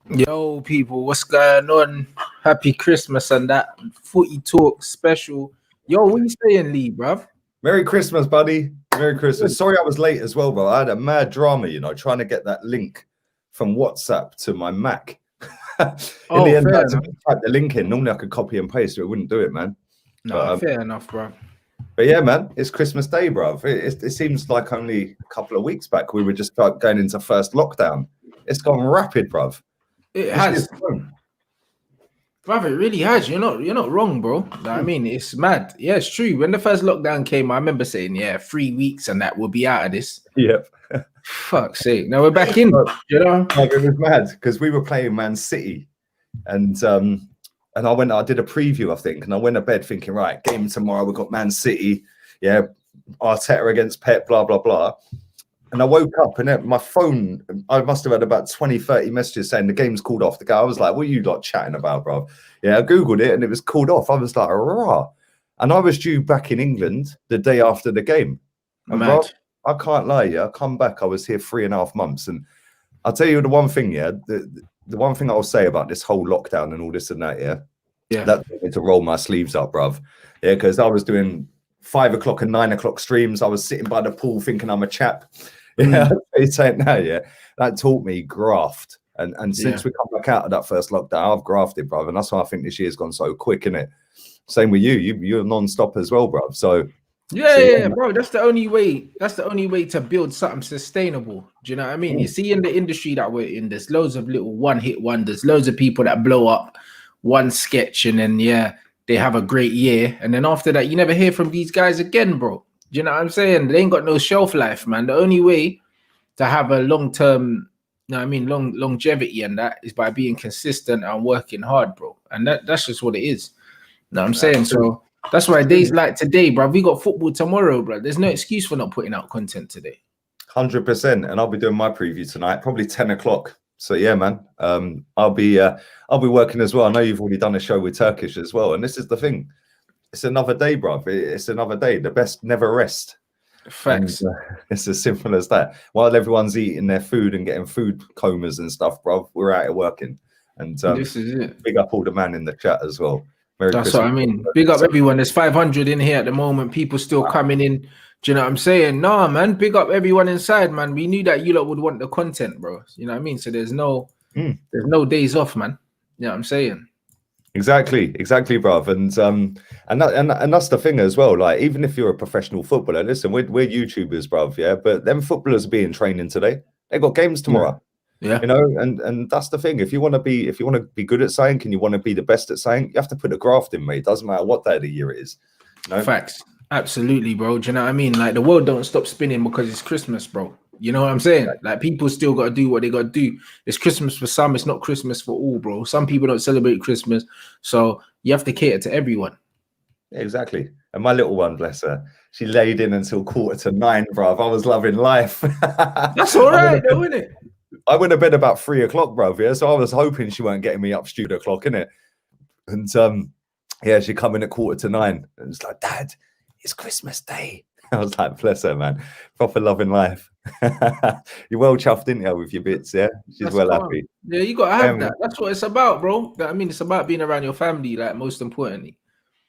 Yo, people, what's going on? Happy Christmas and that footy talk special. Yo, what you saying, Lee, bruv? Merry Christmas, buddy. Merry Christmas. Sorry I was late as well, bro. I had a mad drama, trying to get that link from WhatsApp to my Mac. In the end, I had to type the link in. Normally I could copy and paste, so it wouldn't do it, man. No, fair enough, bro. But yeah, man, it's Christmas Day, bro. It seems like only a couple of weeks back we were just going into first lockdown. It's gone rapid, bruv. It has. Bruv, it really has. You're not wrong, bro. I mean, it's mad. Yeah, it's true. When the first lockdown came, I remember saying, 3 weeks and that we'll be out of this. Yep. Fuck's sake. Now we're back in, It was mad because we were playing Man City and I did a preview, I think, and I went to bed thinking, right, game tomorrow, we've got Man City, Arteta against Pep, blah, blah, blah. And I woke up and my phone, I must have had about 20, 30 messages saying the game's called off. The guy, I was like, what are you lot chatting about, bro? Yeah, I Googled it and it was called off. I was like, rah. And I was due back in England the day after the game. And bro, I can't lie, I come back, I was here 3.5 months. And I'll tell you the one thing, the one thing I'll say about this whole lockdown and all this and that, that took me to roll my sleeves up, bruv. Yeah, because I was doing 5 o'clock and 9 o'clock streams. I was sitting by the pool thinking I'm a chap. Yeah, saying now, that taught me graft. And since we come back out of that first lockdown, I've grafted, bruv. And that's why I think this year's gone so quick, innit? Same with you. You're non-stop as well, bruv. So bro. That's the only way. That's the only way to build something sustainable. Do you know what I mean? You see, in the industry that we're in, there's loads of little one-hit wonders, loads of people that blow up one sketch and then they have a great year, and then after that, you never hear from these guys again, bro. Do you know what I'm saying? They ain't got no shelf life, man. The only way to have a long-term, longevity and that is by being consistent and working hard, bro. And that's just what it is. You know what I'm saying? So that's why days like today, bro, we got football tomorrow, bro. There's no excuse for not putting out content today. 100%. And I'll be doing my preview tonight, probably 10 o'clock. So yeah, man, I'll be working as well. I know you've already done a show with Turkish as well. And this is the thing. It's another day, bruv. It's another day. The best never rest. Facts. And, it's as simple as that. While everyone's eating their food and getting food comas and stuff, bruv, we're out here working. And this is it. Big up all the man in the chat as well. That's Christmas. What I mean. Big up everyone. There's 500 in here at the moment. People still coming in. Do you know what I'm saying? Nah, man. Big up everyone inside, man. We knew that you lot would want the content, bro. You know what I mean? So there's no days off, man. You know what I'm saying? Exactly, bruv. And that's the thing as well. Like, even if you're a professional footballer, listen, we're YouTubers, bruv, yeah. But them footballers are being training today. They got games tomorrow. Yeah. You know, and that's the thing. If you want to be good at something and you want to be the best at something, you have to put the graft in, mate. It doesn't matter what day of the year it is. You know? Facts. Absolutely, bro. Do you know what I mean? Like, the world don't stop spinning because it's Christmas, bro. You know what I'm saying? Like, people still got to do what they got to do. It's Christmas for some. It's not Christmas for all, bro. Some people don't celebrate Christmas. So you have to cater to everyone. Yeah, exactly. And my little one, bless her, she laid in until 9:15, bruv. I was loving life. That's all right, though, isn't it? I went to bed about 3 o'clock, bruv. Yeah, so I was hoping she weren't getting me up stupid o'clock, innit? And she come in at 9:15 and it's like, Dad, it's Christmas Day. I was like, bless her, man. Proper loving life. You're well chuffed, didn't you, with your bits, yeah? She's well happy. Yeah, you got to have that. That's what it's about, bro. I mean, it's about being around your family, like, most importantly.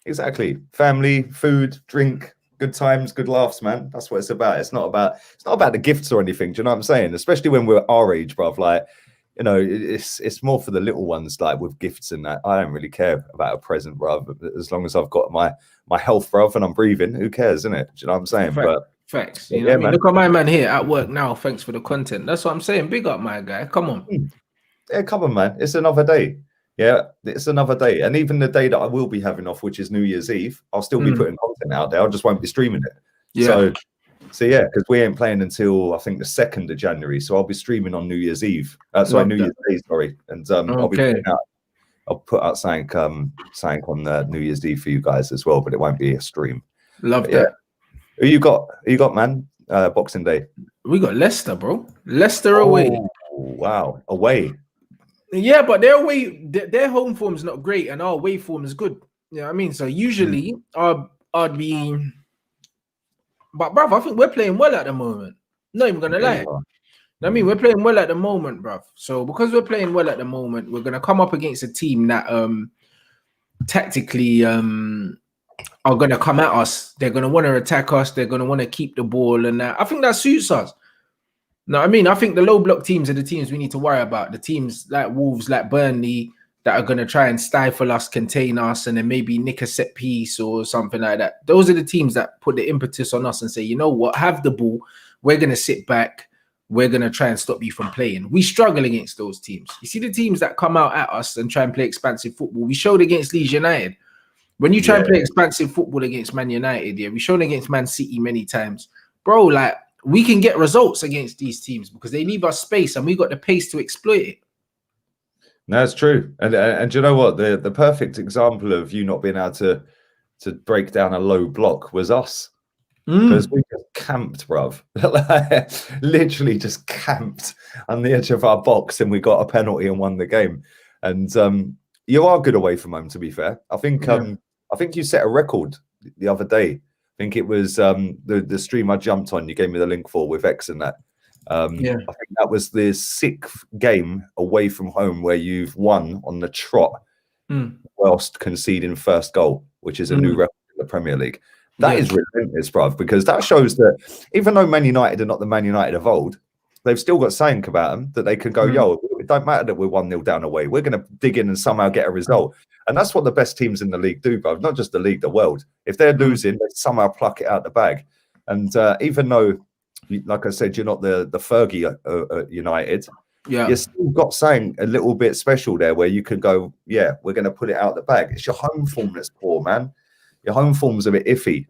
Exactly. Family, food, drink, good times, good laughs, man. That's what it's about. It's not about the gifts or anything. Do you know what I'm saying? Especially when we're our age, bruv. Like, you know, it's more for the little ones, like with gifts and that. I don't really care about a present, bruv. As long as I've got my health, bruv, and I'm breathing, who cares, isn't it? Do you know what I'm saying? Facts. You know what I mean? Look at my man here at work now. Thanks for the content. That's what I'm saying. Big up, my guy. Come on. Yeah, come on, man. It's another day. Yeah, it's another day. And even the day that I will be having off, which is New Year's Eve, I'll still be putting content out there. I just won't be streaming it. Yeah. So yeah, because we ain't playing until I think the 2nd of January. So I'll be streaming on New Year's Eve. New Year's Day, sorry. And I'll be putting out. I'll put out something on the New Year's Eve for you guys as well, but it won't be a stream. Love that. Yeah. Who you got, man? Boxing Day. We got Leicester, bro. Leicester away. Wow, away. Yeah, but their home form is not great, and our away form is good. You know what I mean? So usually I'd be, but bruv, I think we're playing well at the moment. Not even gonna lie. I mean, we're playing well at the moment, bruv. So because we're playing well at the moment, we're gonna come up against a team that tactically are gonna come at us. They're gonna want to attack us. They're gonna want to keep the ball, and I think that suits us. No, I mean, I think the low block teams are the teams we need to worry about. The teams like Wolves, like Burnley, that are gonna try and stifle us, contain us, and then maybe nick a set piece or something like that. Those are the teams that put the impetus on us and say, you know what, have the ball. We're gonna sit back. We're going to try and stop you from playing. We struggle against those teams. You see the teams that come out at us and try and play expansive football. We showed against Leeds United. When you try and play expansive football against Man United, we showed against Man City many times. Bro, like, we can get results against these teams because they leave us space and we got the pace to exploit it. No, it's true. And you know what? The perfect example of you not being able to break down a low block was us. Because we just camped, bruv. Literally just camped on the edge of our box, and we got a penalty and won the game. And you are good away from home, to be fair. I think you set a record the other day. I think it was the stream I jumped on. You gave me the link for with X and that. I think that was the 6th game away from home where you've won on the trot whilst conceding first goal, which is a new record in the Premier League. That is relentless, bruv, because that shows that even though Man United are not the Man United of old, they've still got something about them that they can go, yo, it don't matter that we're 1-0 down away. We're going to dig in and somehow get a result. And that's what the best teams in the league do, bruv. Not just the league, the world. If they're losing, they somehow pluck it out the bag. And even though, like I said, you're not the Fergie United, you've still got something a little bit special there where you can go, yeah, we're going to put it out the bag. It's your home form that's poor, man. Your home form's a bit iffy.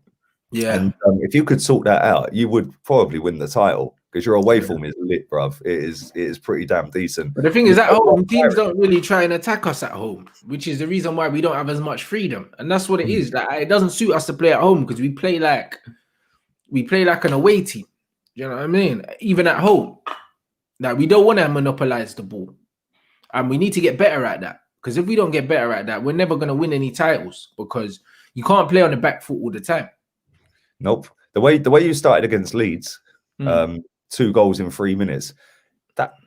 Yeah. And if you could sort that out, you would probably win the title because your away form is lit, bruv. It is pretty damn decent. But the thing is, at home, teams don't really try and attack us at home, which is the reason why we don't have as much freedom. And that's what it is. Like, it doesn't suit us to play at home because we play like an away team. You know what I mean? Even at home. Like, we don't want to monopolize the ball. And we need to get better at that. Because if we don't get better at that, we're never going to win any titles because you can't play on the back foot all the time. Nope. The way you started against Leeds, 2 goals in 3 minutes,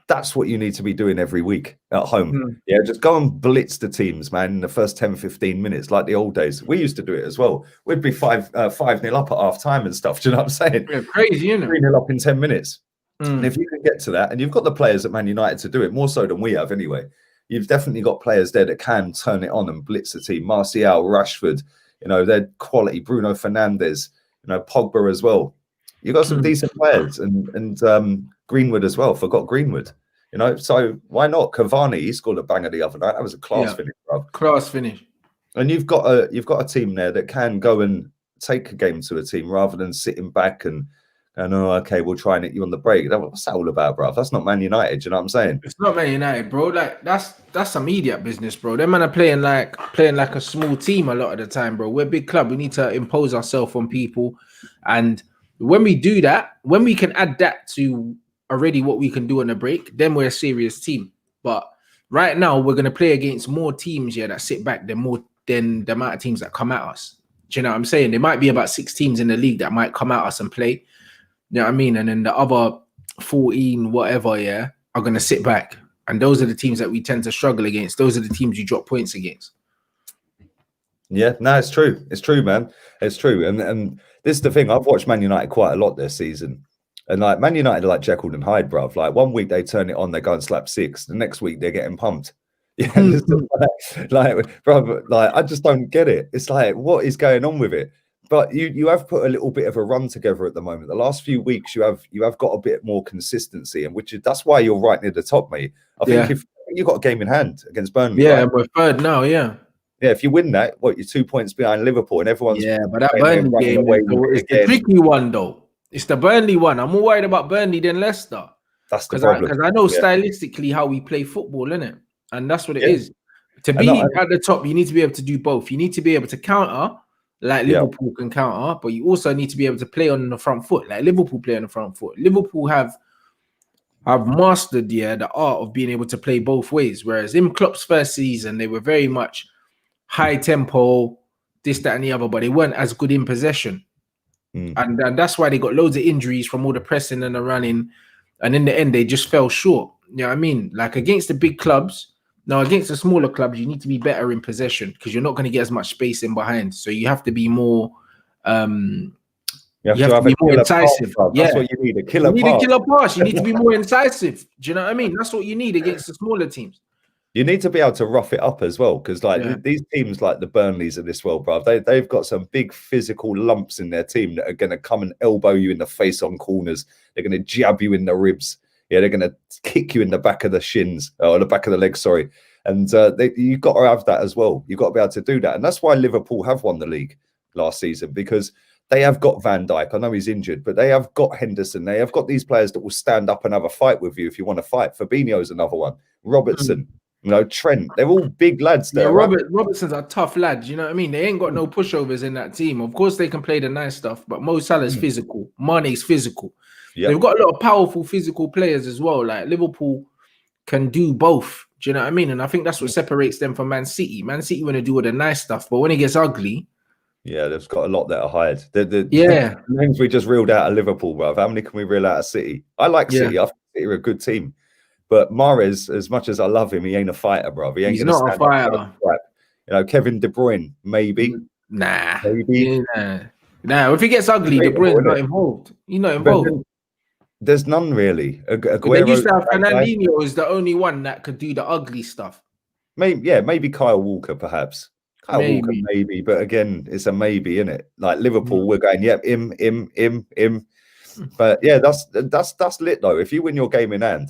that's what you need to be doing every week at home. Yeah, just go and blitz the teams, man, in the first 10, 15 minutes, like the old days. We used to do it as well. We'd be 5-0 up at half time and stuff. Do you know what I'm saying? Yeah, crazy, you know. 3-0 up in 10 minutes. And if you can get to that, and you've got the players at Man United to do it, more so than we have anyway. You've definitely got players there that can turn it on and blitz the team. Martial, Rashford, you know, they're quality. Bruno Fernandes, you know, Pogba as well. You've got some decent players, and Greenwood as well. Forgot Greenwood, you know. So why not? Cavani, he scored a banger the other night. That was a class finish, bro. Class finish. And you've got a team there that can go and take a game to a team rather than sitting back and oh, okay, we'll try and hit you on the break. What's that all about, bro? That's not Man United. Do you know what I'm saying? It's not Man United, bro. Like that's some idiot business, bro. Them man are playing like a small team a lot of the time, bro. We're a big club. We need to impose ourselves on people, and when we do that, when we can add that to already what we can do on the break, then we're a serious team. But right now, we're gonna play against more teams, that sit back than the amount of teams that come at us. Do you know what I'm saying? There might be about 6 teams in the league that might come at us and play. You know what I mean? And then the other 14, whatever, are going to sit back. And those are the teams that we tend to struggle against. Those are the teams you drop points against. Yeah, no, it's true. It's true, man. It's true. And this is the thing. I've watched Man United quite a lot this season. And like Man United are like Jekyll and Hyde, bruv. Like one week they turn it on, they go and slap 6. The next week they're getting pumped. Yeah, bro, like I just don't get it. It's like, what is going on with it? But you have put a little bit of a run together at the moment. The last few weeks, you have got a bit more consistency, and that's why you're right near the top, mate. I think if you got a game in hand against Burnley, right? We're third now, yeah. If you win that, you're 2 points behind Liverpool, and everyone's but that Burnley game is the tricky one, though. It's the Burnley one. I'm more worried about Burnley than Leicester. That's the problem. Because I know stylistically how we play football, innit? And that's what it is. To be at the top, you need to be able to do both. You need to be able to counter. Like Liverpool can counter, but you also need to be able to play on the front foot. Like Liverpool play on the front foot. Liverpool have mastered the art of being able to play both ways. Whereas in Klopp's first season, they were very much high tempo, this, that, and the other, but they weren't as good in possession. And that's why they got loads of injuries from all the pressing and the running. and in the end they just fell short. You know what I mean? Like against the big clubs, now against the smaller clubs, you need to be better in possession because you're not going to get as much space in behind. So you have to be more. You have to be more incisive. Pass, that's what you need. A killer pass. You need a killer pass. You need to be more incisive. Do you know what I mean? That's what you need against the smaller teams. You need to be able to rough it up as well, because like these teams like the Burnleys of this world, bro, they've got some big physical lumps in their team that are going to come and elbow you in the face on corners. They're going to jab you in the ribs. Yeah, they're going to kick you in the back of the shins, or the back of the legs, sorry. And you've got to have that as well. You've got to be able to do that. And that's why Liverpool have won the league last season, because they have got Van Dijk. I know he's injured, but they have got Henderson. They have got these players that will stand up and have a fight with you if you want to fight. Fabinho's another one. Robertson, you know, Trent. They're all big lads there. Yeah, Robertson's a tough lad. You know what I mean? They ain't got no pushovers in that team. Of course, they can play the nice stuff, but Mo Salah's physical. Mane's physical. Yep. They've got a lot of powerful physical players as well. Like Liverpool can do both. Do you know what I mean? And I think that's what separates them from Man City. Man City want to do all the nice stuff, but when it gets ugly, yeah, they've got a lot that are hired. The names we just reeled out of Liverpool, bro. How many can we reel out of City? I like City. I think City are a good team. But Mahrez, as much as I love him, he ain't a fighter, bro. He ain't He's not a fighter. You know, Kevin De Bruyne, maybe. Nah. Maybe. Yeah, nah. If he gets ugly, De Bruyne's not involved. He's not involved. There's none really. They used to have Fernandinho is the only one that could do the ugly stuff. Maybe Kyle Walker, perhaps. Walker, maybe, but again, it's a maybe, isn't it? Like Liverpool, we're going, yep, him. But yeah, that's lit though. If you win your game in hand,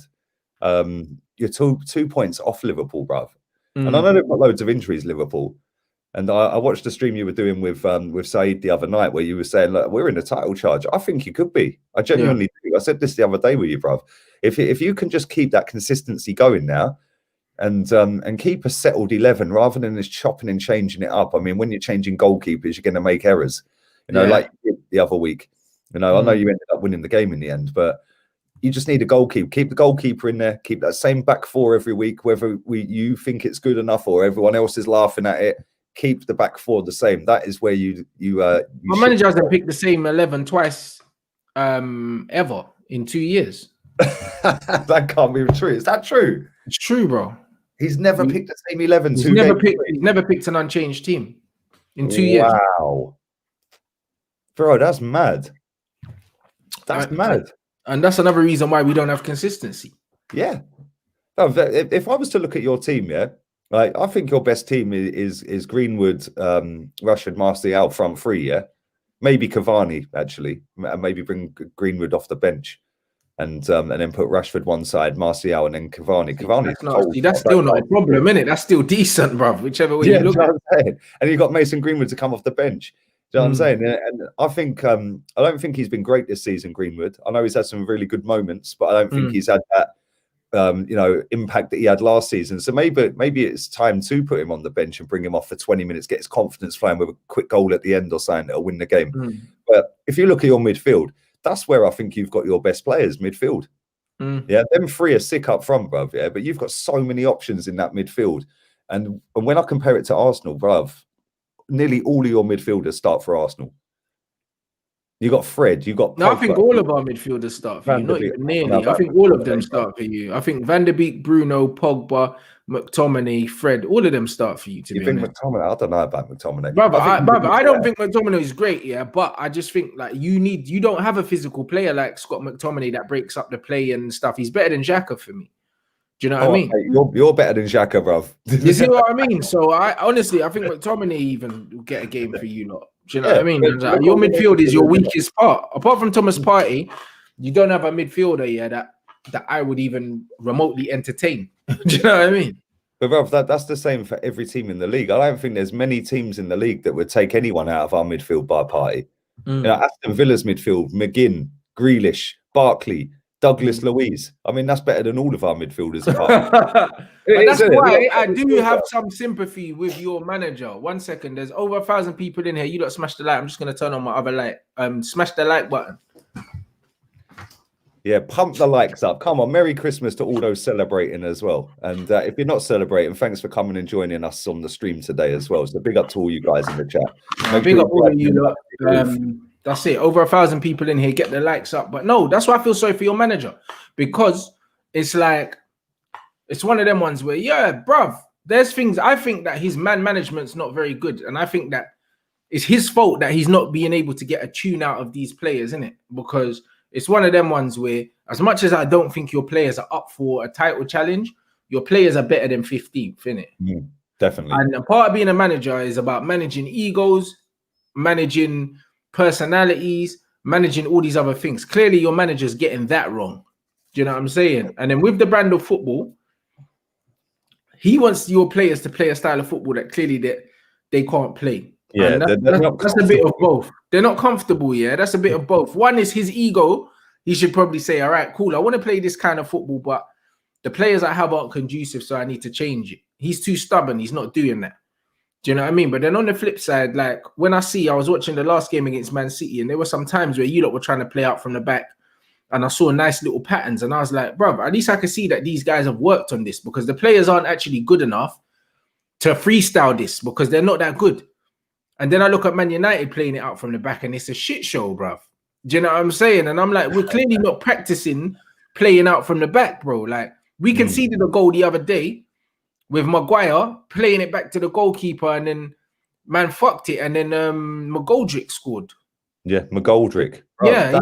you're 2 points off Liverpool, bruv. And I know they've got loads of injuries, Liverpool. And I watched the stream you were doing with Saeed the other night, where you were saying, look, we're in a title charge. I think you could be. I genuinely do. I said this the other day with you, bruv. If you can just keep that consistency going now, and keep a settled 11 rather than just chopping and changing it up. I mean, when you're changing goalkeepers, you're going to make errors. You know, like you did the other week. You know, I know you ended up winning the game in the end, but you just need a goalkeeper. Keep the goalkeeper in there. Keep that same back four every week, whether you think it's good enough or everyone else is laughing at it. Keep the back four the same. That is where you my manager hasn't picked the same 11 twice ever in 2 years. That can't be true. Is that true? It's true, bro. He's never picked the same 11. He's never picked an unchanged team in 2 years. Wow, bro, that's mad. That's mad. And that's another reason why we don't have consistency. Yeah. No, if I was to look at your team, like I think your best team is Greenwood, Rashford, Martial front three. Yeah, maybe Cavani actually, maybe bring Greenwood off the bench. And then put Rashford one side, Martial, and then Cavani. That's still not a problem, isn't it? That's still decent, bruv. Whichever way you look at it. And you got Mason Greenwood to come off the bench. Do you know what I'm saying? And I think I don't think he's been great this season, Greenwood. I know he's had some really good moments, but I don't think he's had that impact that he had last season. So maybe it's time to put him on the bench and bring him off for 20 minutes, get his confidence flowing with a quick goal at the end or something that'll win the game. But if you look at your midfield, that's where I think you've got your best players, midfield. Yeah, them three are sick up front, bruv. Yeah, but you've got so many options in that midfield. And when I compare it to Arsenal, bruv, nearly all of your midfielders start for Arsenal. You got Fred, you got. No, I think all of our midfielders start for you, not even nearly. I think all of them start for you. I think Van der Beek, Bruno, Pogba, McTominay, Fred, all of them start for you. You think McTominay? I don't know about McTominay. I don't think McTominay is great, but I just think like you don't have a physical player like Scott McTominay that breaks up the play and stuff. He's better than Xhaka for me. Do you know what I mean? Mate, you're better than Xhaka, bruv. You see what I mean? So I think McTominay even will get a game for you lot. Do you know what I mean? Like, your midfield is your weakest part. Apart from Thomas Partey, you don't have a midfielder that I would even remotely entertain. Do you know what I mean? But bruv, that's the same for every team in the league. I don't think there's many teams in the league that would take anyone out of our midfield by Partey. You know, Aston Villa's midfield, McGinn, Grealish, Barkley, Douglas Luiz. I mean, that's better than all of our midfielders. That's why I do have some sympathy with your manager. 1 second, there's over 1,000 people in here. You don't smash the like. I'm just going to turn on my other light. Smash the like button. Yeah, pump the likes up. Come on, Merry Christmas to all those celebrating as well. And if you're not celebrating, thanks for coming and joining us on the stream today as well. So big up to all you guys in the chat. Big up all of you lot. That's it. Over 1,000 people in here. Get the likes up. But no, that's why I feel sorry for your manager, because it's like, it's one of them ones where, yeah, bruv, there's things. I think that his man management's not very good, and I think that it's his fault that he's not being able to get a tune out of these players, isn't it? Because it's one of them ones where, as much as I don't think your players are up for a title challenge, your players are better than 15th, innit? Definitely. And a part of being a manager is about managing egos, managing personalities, managing all these other things. Clearly, your manager's getting that wrong. Do you know what I'm saying? And then with the brand of football, he wants your players to play a style of football that clearly they can't play. Yeah, that's a bit of both. They're not comfortable, yeah. That's a bit of both. One is his ego. He should probably say, all right, cool, I want to play this kind of football, but the players I have aren't conducive, so I need to change it. He's too stubborn. He's not doing that. Do you know what I mean? But then on the flip side, like when I was watching the last game against Man City, and there were some times where you lot were trying to play out from the back, and I saw nice little patterns, and I was like, bro, at least I can see that these guys have worked on this, because the players aren't actually good enough to freestyle this, because they're not that good. And then I look at Man United playing it out from the back, and it's a shit show, bruv. Do you know what I'm saying? And I'm like, we're clearly not practicing playing out from the back, bro. Like, we conceded a goal the other day with Maguire playing it back to the goalkeeper, and then man fucked it, and then McGoldrick scored. Yeah, McGoldrick. Bro, yeah,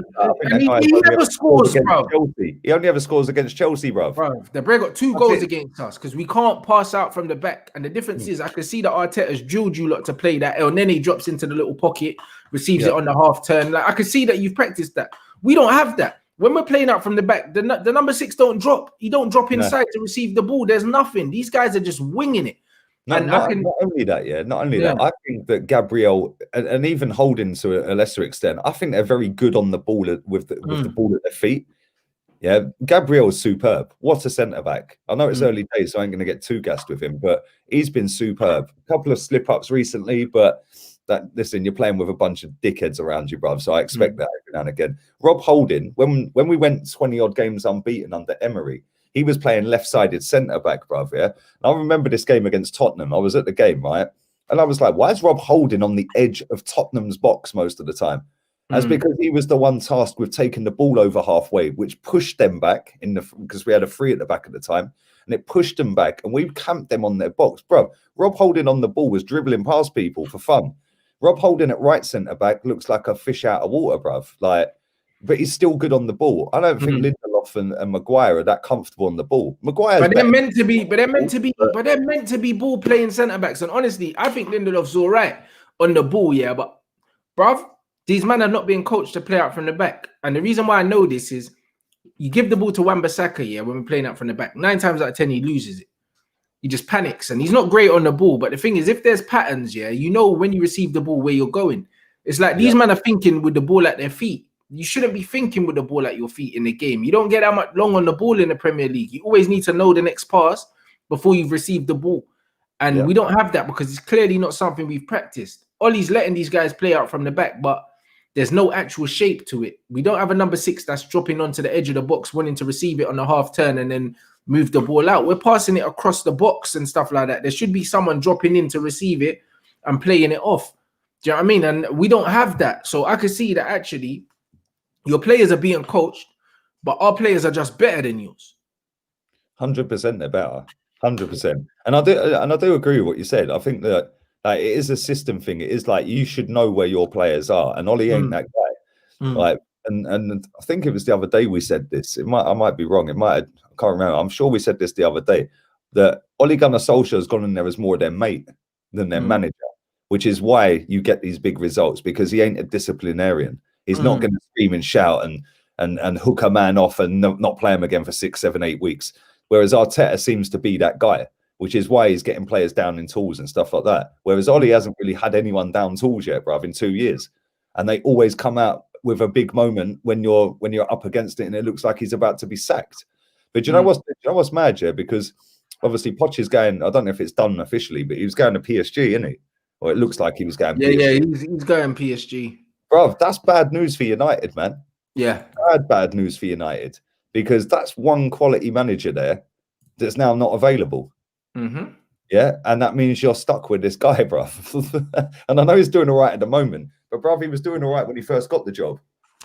he never scores, bro. Chelsea. He only ever scores against Chelsea, bro. The Bray got 2 goals against us because we can't pass out from the back. And the difference is, I can see that Arteta's drilled you lot to play that. El Nene drops into the little pocket, receives it on the half turn. Like, I can see that you've practiced that. We don't have that. When we're playing out from the back, the number 6 don't drop. He don't drop inside to receive the ball. There's nothing. These guys are just winging it. Not only that, I think that Gabriel and even Holding to a lesser extent, I think they're very good on the ball with the ball at their feet. Yeah, Gabriel is superb. What a centre back! I know it's early days, so I ain't going to get too gassed with him, but he's been superb. A couple of slip ups recently, but listen, you're playing with a bunch of dickheads around you, bruv. So I expect that every now and again. Rob Holding, when we went 20 odd games unbeaten under Emery, he was playing left-sided centre-back, bruv, yeah? And I remember this game against Tottenham. I was at the game, right? And I was like, why is Rob Holding on the edge of Tottenham's box most of the time? That's because he was the one tasked with taking the ball over halfway, which pushed them back because we had a 3 at the back at the time. And it pushed them back, and we camped them on their box. Bro, Rob Holding on the ball was dribbling past people for fun. Rob Holding at right centre-back looks like a fish out of water, bruv. But he's still good on the ball. I don't think Lindelof and Maguire are that comfortable on the ball. Maguire's they're meant to be ball playing centre backs. And honestly, I think Lindelof's all right on the ball, yeah. But bruv, these men are not being coached to play out from the back. And the reason why I know this is, you give the ball to Wan-Bissaka, yeah, when we're playing out from the back. 9 times out of 10, he loses it. He just panics, and he's not great on the ball. But the thing is, if there's patterns, yeah, you know when you receive the ball where you're going. It's like these men are thinking with the ball at their feet. You shouldn't be thinking with the ball at your feet in the game. You don't get that much long on the ball in the Premier League. You always need to know the next pass before you've received the ball. And we don't have that because it's clearly not something we've practiced. Ollie's letting these guys play out from the back, but there's no actual shape to it. We don't have a number 6 that's dropping onto the edge of the box, wanting to receive it on the half turn and then move the ball out. We're passing it across the box and stuff like that. There should be someone dropping in to receive it and playing it off. Do you know what I mean? And we don't have that. So I could see that actually your players are being coached, but our players are just better than yours. 100% they're better. 100%. And I do agree with what you said. I think that it is a system thing. It is like you should know where your players are, and Ollie ain't that guy. And I think it was the other day we said this. I might be wrong. I can't remember. I'm sure we said this the other day, that Ole Gunnar Solskjaer has gone in there as more their mate than their manager, which is why you get these big results, because he ain't a disciplinarian. He's not going to scream and shout and hook a man off and not play him again for 6, 7, 8 weeks. Whereas Arteta seems to be that guy, which is why he's getting players down in tools and stuff like that. Whereas Ollie hasn't really had anyone down tools yet, bruv, in 2 years. And they always come out with a big moment when you're up against it and it looks like he's about to be sacked. But you know what's mad, yeah? Because obviously Poch is going, I don't know if it's done officially, but he was going to PSG, isn't he? Or it looks like he was going PSG. Yeah, he's going PSG. Bro, that's bad news for United, man. Yeah. Bad news for United, because that's one quality manager there that's now not available. Mm-hmm. Yeah, and that means you're stuck with this guy, bruv. And I know he's doing all right at the moment, but bruv, he was doing all right when he first got the job.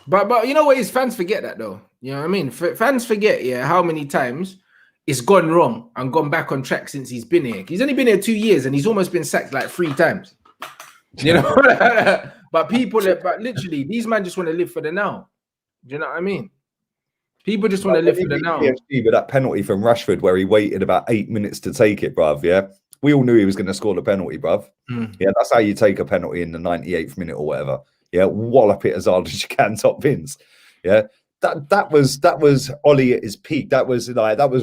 But you know what is, fans forget that though. You know what I mean? Fans forget, how many times it's gone wrong and gone back on track since he's been here. He's only been here 2 years and he's almost been sacked like 3 times. You know, but literally, these men just want to live for the now. Do you know what I mean? People just want to live for the now. PSG with that penalty from Rashford where he waited about 8 minutes to take it, bruv. Yeah, we all knew he was going to score the penalty, bruv. Yeah, that's how you take a penalty in the 98th minute or whatever. Yeah, wallop it as hard as you can, top bins. Yeah, that was Ollie at his peak. That was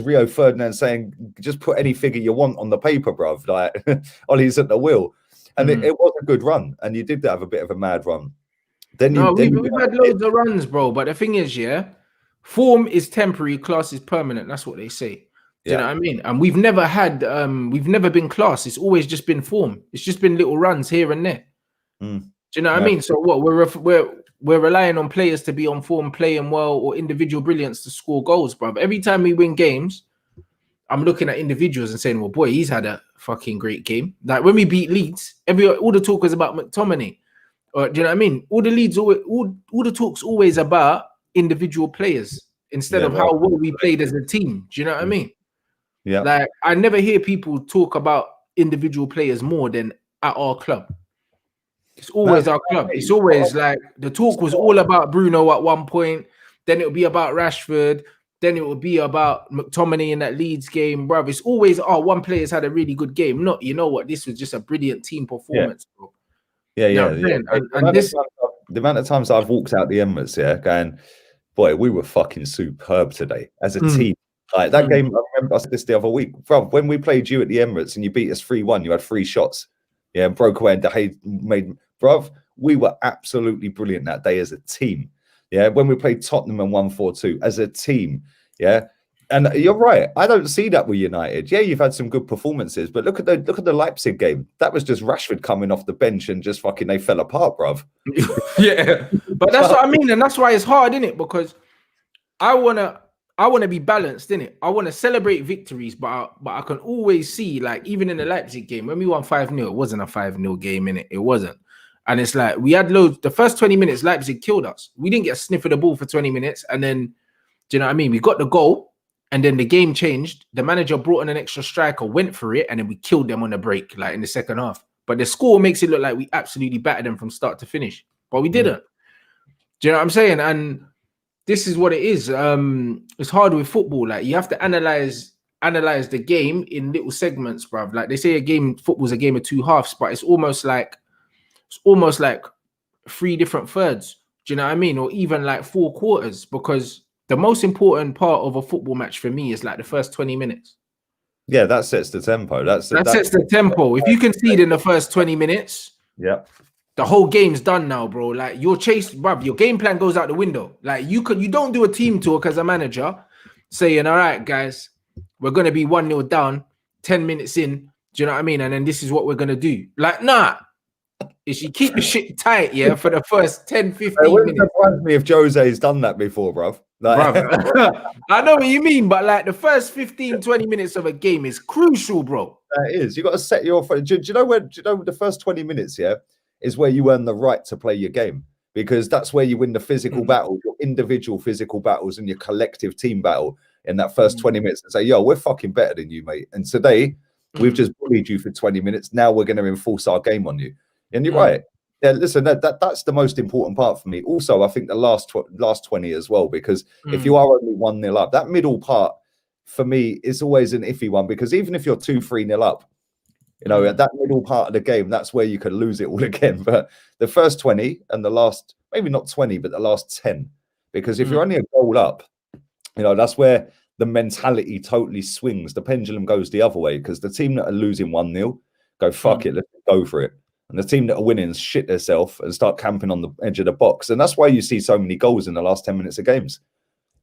Rio Ferdinand saying, just put any figure you want on the paper, bruv. Like Ollie's at the wheel. And it was a good run, and you did have a bit of a mad run. We've had loads of runs, bro. But the thing is, form is temporary, class is permanent. That's what they say. Do you know what I mean? And we've never been class. It's always just been form. It's just been little runs here and there. Do you know what I mean? So what we're relying on players to be on form, playing well, or individual brilliance to score goals, bro. Every time we win games, I'm looking at individuals and saying, well, boy, he's had a fucking great game. Like when we beat Leeds, all the talk was about McTominay. Do you know what I mean? All the talk's always about individual players instead of how well we played as a team. Do you know what I mean? Yeah. Like I never hear people talk about individual players more than at our club. It's always our club. It's always like the talk was all about Bruno at one point. Then it would be about Rashford. Then it would be about McTominay in that Leeds game, bro. It's always, one player's had a really good game. Not, you know what, this was just a brilliant team performance, bro. The amount of times I've walked out the Emirates, going, boy, we were fucking superb today as a team. Like that game, I remember I said this the other week, bro. When we played you at the Emirates and you beat us 3-1, you had 3 shots, and broke away and De Gea made, bro. We were absolutely brilliant that day as a team. Yeah, when we played Tottenham and 1-4-2 as a team, and you're right. I don't see that with United. Yeah, you've had some good performances, but look at the Leipzig game. That was just Rashford coming off the bench and just fucking they fell apart, bruv. But that's what I mean, and that's why it's hard, isn't it? Because I wanna be balanced, innit? I wanna celebrate victories, but I can always see, like even in the Leipzig game when we won 5-0, it wasn't a 5-0 game, innit? It wasn't. And it's like we had loads. The first 20 minutes, Leipzig killed us. We didn't get a sniff of the ball for 20 minutes. And then, do you know what I mean? We got the goal, and then the game changed. The manager brought in an extra striker, went for it, and then we killed them on the break, like in the second half. But the score makes it look like we absolutely battered them from start to finish. But we didn't. Do you know what I'm saying? And this is what it is. It's hard with football. Like you have to analyze the game in little segments, bruv. Like they say football's a game of 2 halves, but it's almost like 3 different thirds. Do you know what I mean? Or even like 4 quarters, because the most important part of a football match for me is like the first 20 minutes. Yeah, that sets the tempo. That sets the tempo. If you concede in the first 20 minutes, the whole game's done now, bro. Like your game plan goes out the window. Like you don't do a team talk as a manager saying, all right, guys, we're gonna be 1-0 down 10 minutes in. Do you know what I mean? And then this is what we're gonna do. Like, nah. Is you keep the shit tight, for the first 10, 15 minutes. It surprised me if Jose's done that before, bruv. Like, I know what you mean, but like the first 15, 20 minutes of a game is crucial, bro. That is. You got to set your. Do you know the first 20 minutes, is where you earn the right to play your game, because that's where you win the physical battle, your individual physical battles and your collective team battle in that first 20 minutes, and say, yo, we're fucking better than you, mate. And today we've just bullied you for 20 minutes. Now we're going to enforce our game on you. And you're right. Yeah, listen, that's the most important part for me. Also, I think the last 20 as well, because if you are only 1-0 up, that middle part for me is always an iffy one, because even if you're 2-3-0 up, at that middle part of the game, that's where you could lose it all again. But the first 20 and the last, maybe not 20, but the last 10, because if you're only a goal up, that's where the mentality totally swings. The pendulum goes the other way, because the team that are losing 1-0 go, fuck it, let's go for it. And the team that are winning shit themselves and start camping on the edge of the box. And that's why you see so many goals in the last 10 minutes of games,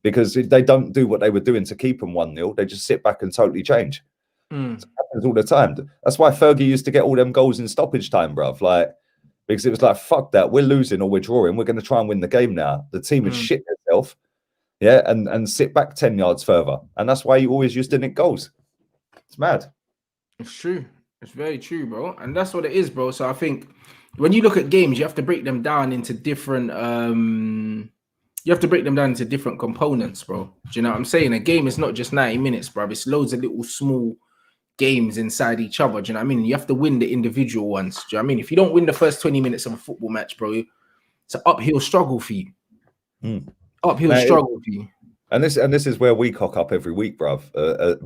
because they don't do what they were doing to keep them 1-0. They just sit back and totally change. It happens all the time. That's why Fergie used to get all them goals in stoppage time, bruv. Like, because it was like, fuck that. We're losing or we're drawing. We're going to try and win the game now. The team had shit yeah, and sit back 10 yards further. And that's why you always used to nick goals. It's mad. It's true. It's very true, bro. And that's what it is, bro. So I think when you look at games, you have to break them down into different components, bro. Do you know what I'm saying? A game is not just 90 minutes, bro. It's loads of little small games inside each other. Do you know what I mean? You have to win the individual ones. Do you know what I mean? If you don't win the first 20 minutes of a football match, bro, it's an uphill struggle for you. Uphill struggle for you. And this is where we cock up every week, bruv.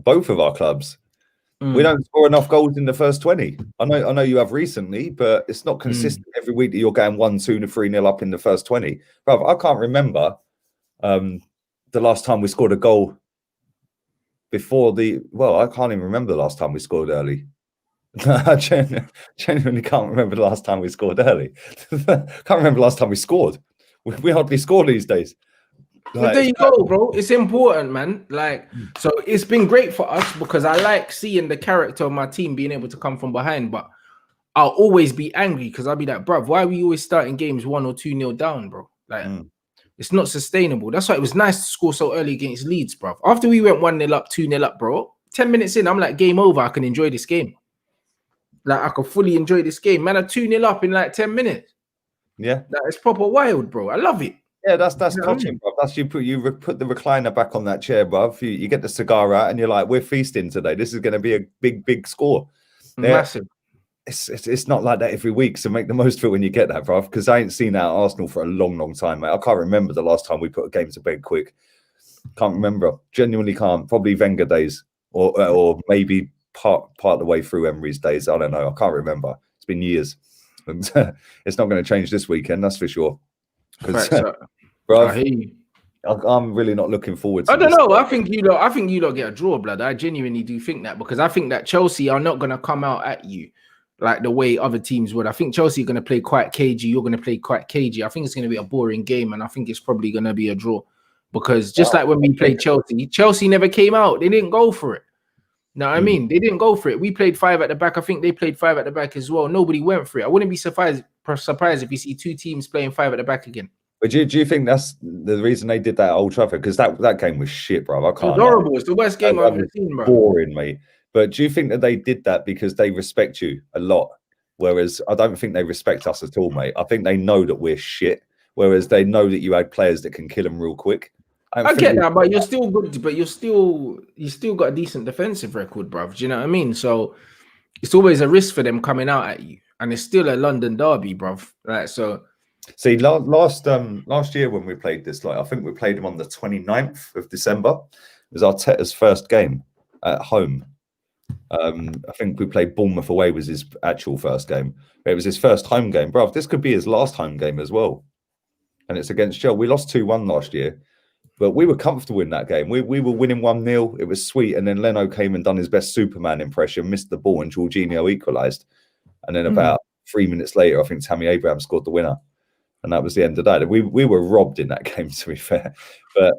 Both of our clubs. We don't score enough goals in the first 20. I know you have recently, but it's not consistent every week that you're going 1-2 to 3-0 up in the first 20. Bruv, I can't remember the last time we scored a goal before I can't even remember the last time we scored early. I genuinely can't remember the last time we scored early. Can't remember the last time we scored. We hardly score these days. But there you go, bro. It's important, man. Like, so it's been great for us because I like seeing the character of my team being able to come from behind, but I'll always be angry because I'll be like, bruv, why are we always starting games 1 or 2-0 down, bro? Like, it's not sustainable. That's why it was nice to score so early against Leeds, bruv. After we went 1-0 up, 2-0 up, bro, 10 minutes in, I'm like, game over. I can enjoy this game. Like, I can fully enjoy this game. Man, I'm 2-0 up in like 10 minutes. Yeah. Like, it's proper wild, bro. I love it. Yeah, that's touching, bro. That's you put the recliner back on that chair, bruv. You get the cigar out and you're like, we're feasting today. This is going to be a big score. Massive. It's not like that every week, so make the most of it when you get that, bruv, because I ain't seen that at Arsenal for a long time, mate. I can't remember the last time we put a game to bed quick. Can't remember. Genuinely can't. Probably Wenger days or maybe part of the way through Emery's days. I don't know. I can't remember. It's been years. And it's not going to change this weekend, that's for sure. Bro, I'm really not looking forward to I don't know. I think you lot get a draw, blood. I genuinely do think that because I think that Chelsea are not going to come out at you like the way other teams would. I think Chelsea are going to play quite cagey. You're going to play quite cagey. I think it's going to be a boring game, and I think it's probably going to be a draw because just like when we played Chelsea never came out. They didn't go for it. Know what I mean? They didn't go for it. We played 5 at the back. I think they played 5 at the back as well. Nobody went for it. I wouldn't be surprised if you see 2 teams playing 5 at the back again. But do you think that's the reason they did that at Old Trafford? Because that game was shit, bro. I can't. It was horrible. It's the worst game I've ever seen, bro. Boring, mate. But do you think that they did that because they respect you a lot? Whereas I don't think they respect us at all, mate. I think they know that we're shit. Whereas they know that you had players that can kill them real quick. I get that, but you're still good. But you still got a decent defensive record, bro. Do you know what I mean? So it's always a risk for them coming out at you, and it's still a London derby, bro. Right? So. See, last year when we played this, I think we played them on the 29th of December. It was Arteta's first game at home. I think we played Bournemouth away was his actual first game. It was his first home game, bro. This could be his last home game as well. And it's against Chelsea. We lost 2-1 last year, but we were comfortable in that game. We were winning 1-0. It was sweet. And then Leno came and done his best Superman impression, missed the ball, and Jorginho equalised. And then about 3 minutes later, I think Tammy Abraham scored the winner. And that was the end of that. We were robbed in that game, to be fair. But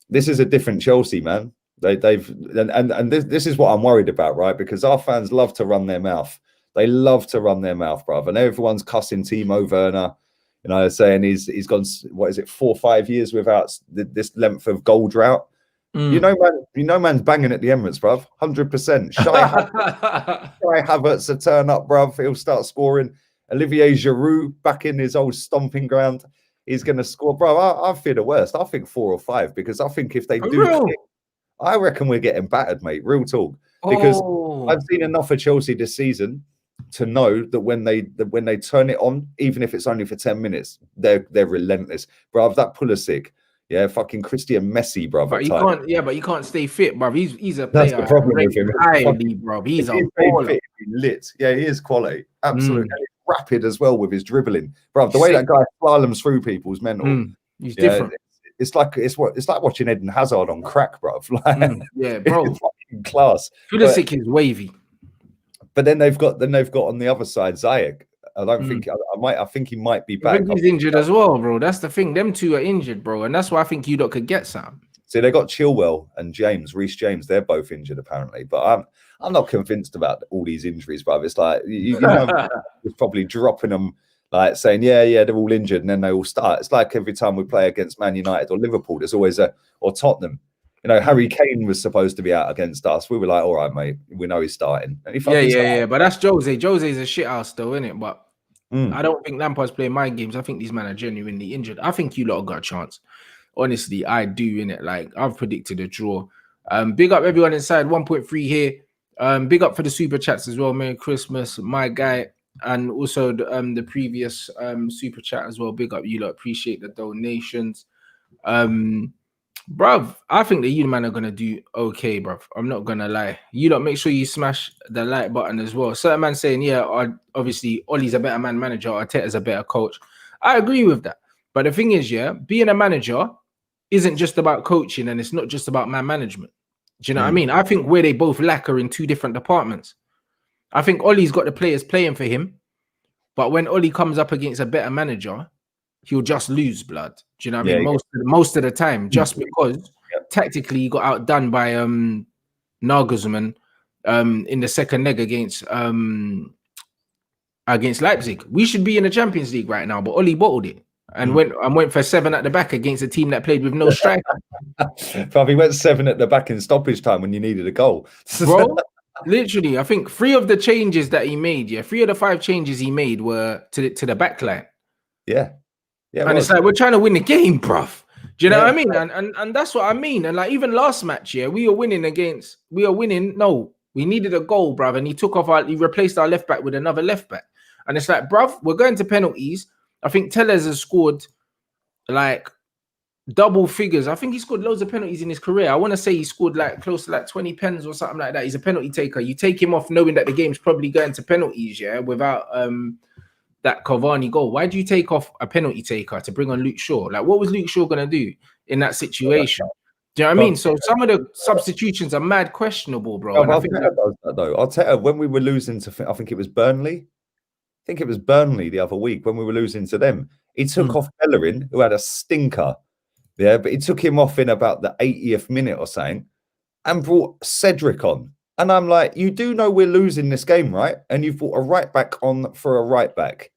this is a different Chelsea, man. This is what I'm worried about, right? Because our fans love to run their mouth. They love to run their mouth, bruv. And everyone's cussing Timo Werner, saying he's gone, 4 or 5 years without this length of goal drought. You know, man's banging at the Emirates, bruv. 100%. Shy Havertz to turn up, bruv. He'll start scoring. Olivier Giroud back in his old stomping ground. He's going to score. Bro, I fear the worst. I think 4 or 5 because I think if they do, I reckon we're getting battered, mate. Real talk. Because I've seen enough of Chelsea this season to know that when they turn it on, even if it's only for 10 minutes, they're relentless. Bro, that Pulisic, fucking Christian Messi, bro. But you can't stay fit, bro. He's a player. That's the problem with him. Highly, bro. He's a baller. Lit. Yeah, he is quality. Absolutely. Rapid as well with his dribbling, bro. The way that guy slaloms through people is mental. He's different. It's like watching Eden Hazard on crack, bro. Yeah, bro. Class. Pulisic is wavy. But then they've got on the other side Ziyech. I don't think I think he might be back. I think he's injured as well, bro. That's the thing. Them two are injured, bro, and that's why I think you lot could get some. See, they got Chilwell and Reece James. They're both injured apparently, but I'm not convinced about all these injuries, bro. It's like you know, he's probably dropping them like saying, yeah, they're all injured, and then they all start. It's like every time we play against Man United or Liverpool, there's always or Tottenham. You know, Harry Kane was supposed to be out against us. We were like, all right, mate, we know he's starting. And he fucking started. But that's Jose. Jose's a shit house though, isn't it? But I don't think Lampard's playing mind games. I think these men are genuinely injured. I think you lot have got a chance. Honestly, I do, innit? Like, I've predicted a draw. Big up everyone inside, 1.3 here. Big up for the super chats as well. Merry Christmas, my guy. And also the previous super chat as well. Big up you lot. Appreciate the donations. Bruv, I think that you man are gonna do okay, bruv. I'm not gonna lie. You lot make sure you smash the like button as well. Certain man saying, yeah, obviously Ollie's a better man manager, Arteta's a better coach. I agree with that. But the thing is, yeah, being a manager isn't just about coaching, and it's not just about man management. Do you know what I mean? I think where they both lack are in two different departments. I think Ollie's got the players playing for him, but when Ollie comes up against a better manager, he'll just lose, blood. Do you know what I mean? Most of the time, just because tactically he got outdone by Nagelsmann in the second leg against Leipzig. We should be in the Champions League right now, but Ollie bottled it and went for 7 at the back against a team that played with no striker. He went 7 at the back in stoppage time when you needed a goal. Bro, literally, I think 3 of the changes that he made, 3 of the 5 changes he made were to the back line. Yeah, and it's like we're trying to win the game, bruv. Do you know what I mean? And that's what I mean. And like even last match, we were winning. No, we needed a goal, bruv. And he replaced our left back with another left back. And it's like, bruv, we're going to penalties. I think Tellez has scored like double figures. I think he scored loads of penalties in his career. I want to say he scored like close to like 20 pens or something like that. He's a penalty taker. You take him off knowing that the game's probably going to penalties, without that Cavani goal. Why do you take off a penalty taker to bring on Luke Shaw? Like, what was Luke Shaw going to do in that situation? Do you know what I mean? So some of the substitutions are mad questionable, bro. No, Arteta, when we were losing to, I think it was Burnley. The other week when we were losing to them. He took off Bellerin, who had a stinker. Yeah, but he took him off in about the 80th minute or something and brought Cedric on. And I'm like, you do know we're losing this game, right? And you've brought a right back on for a right back.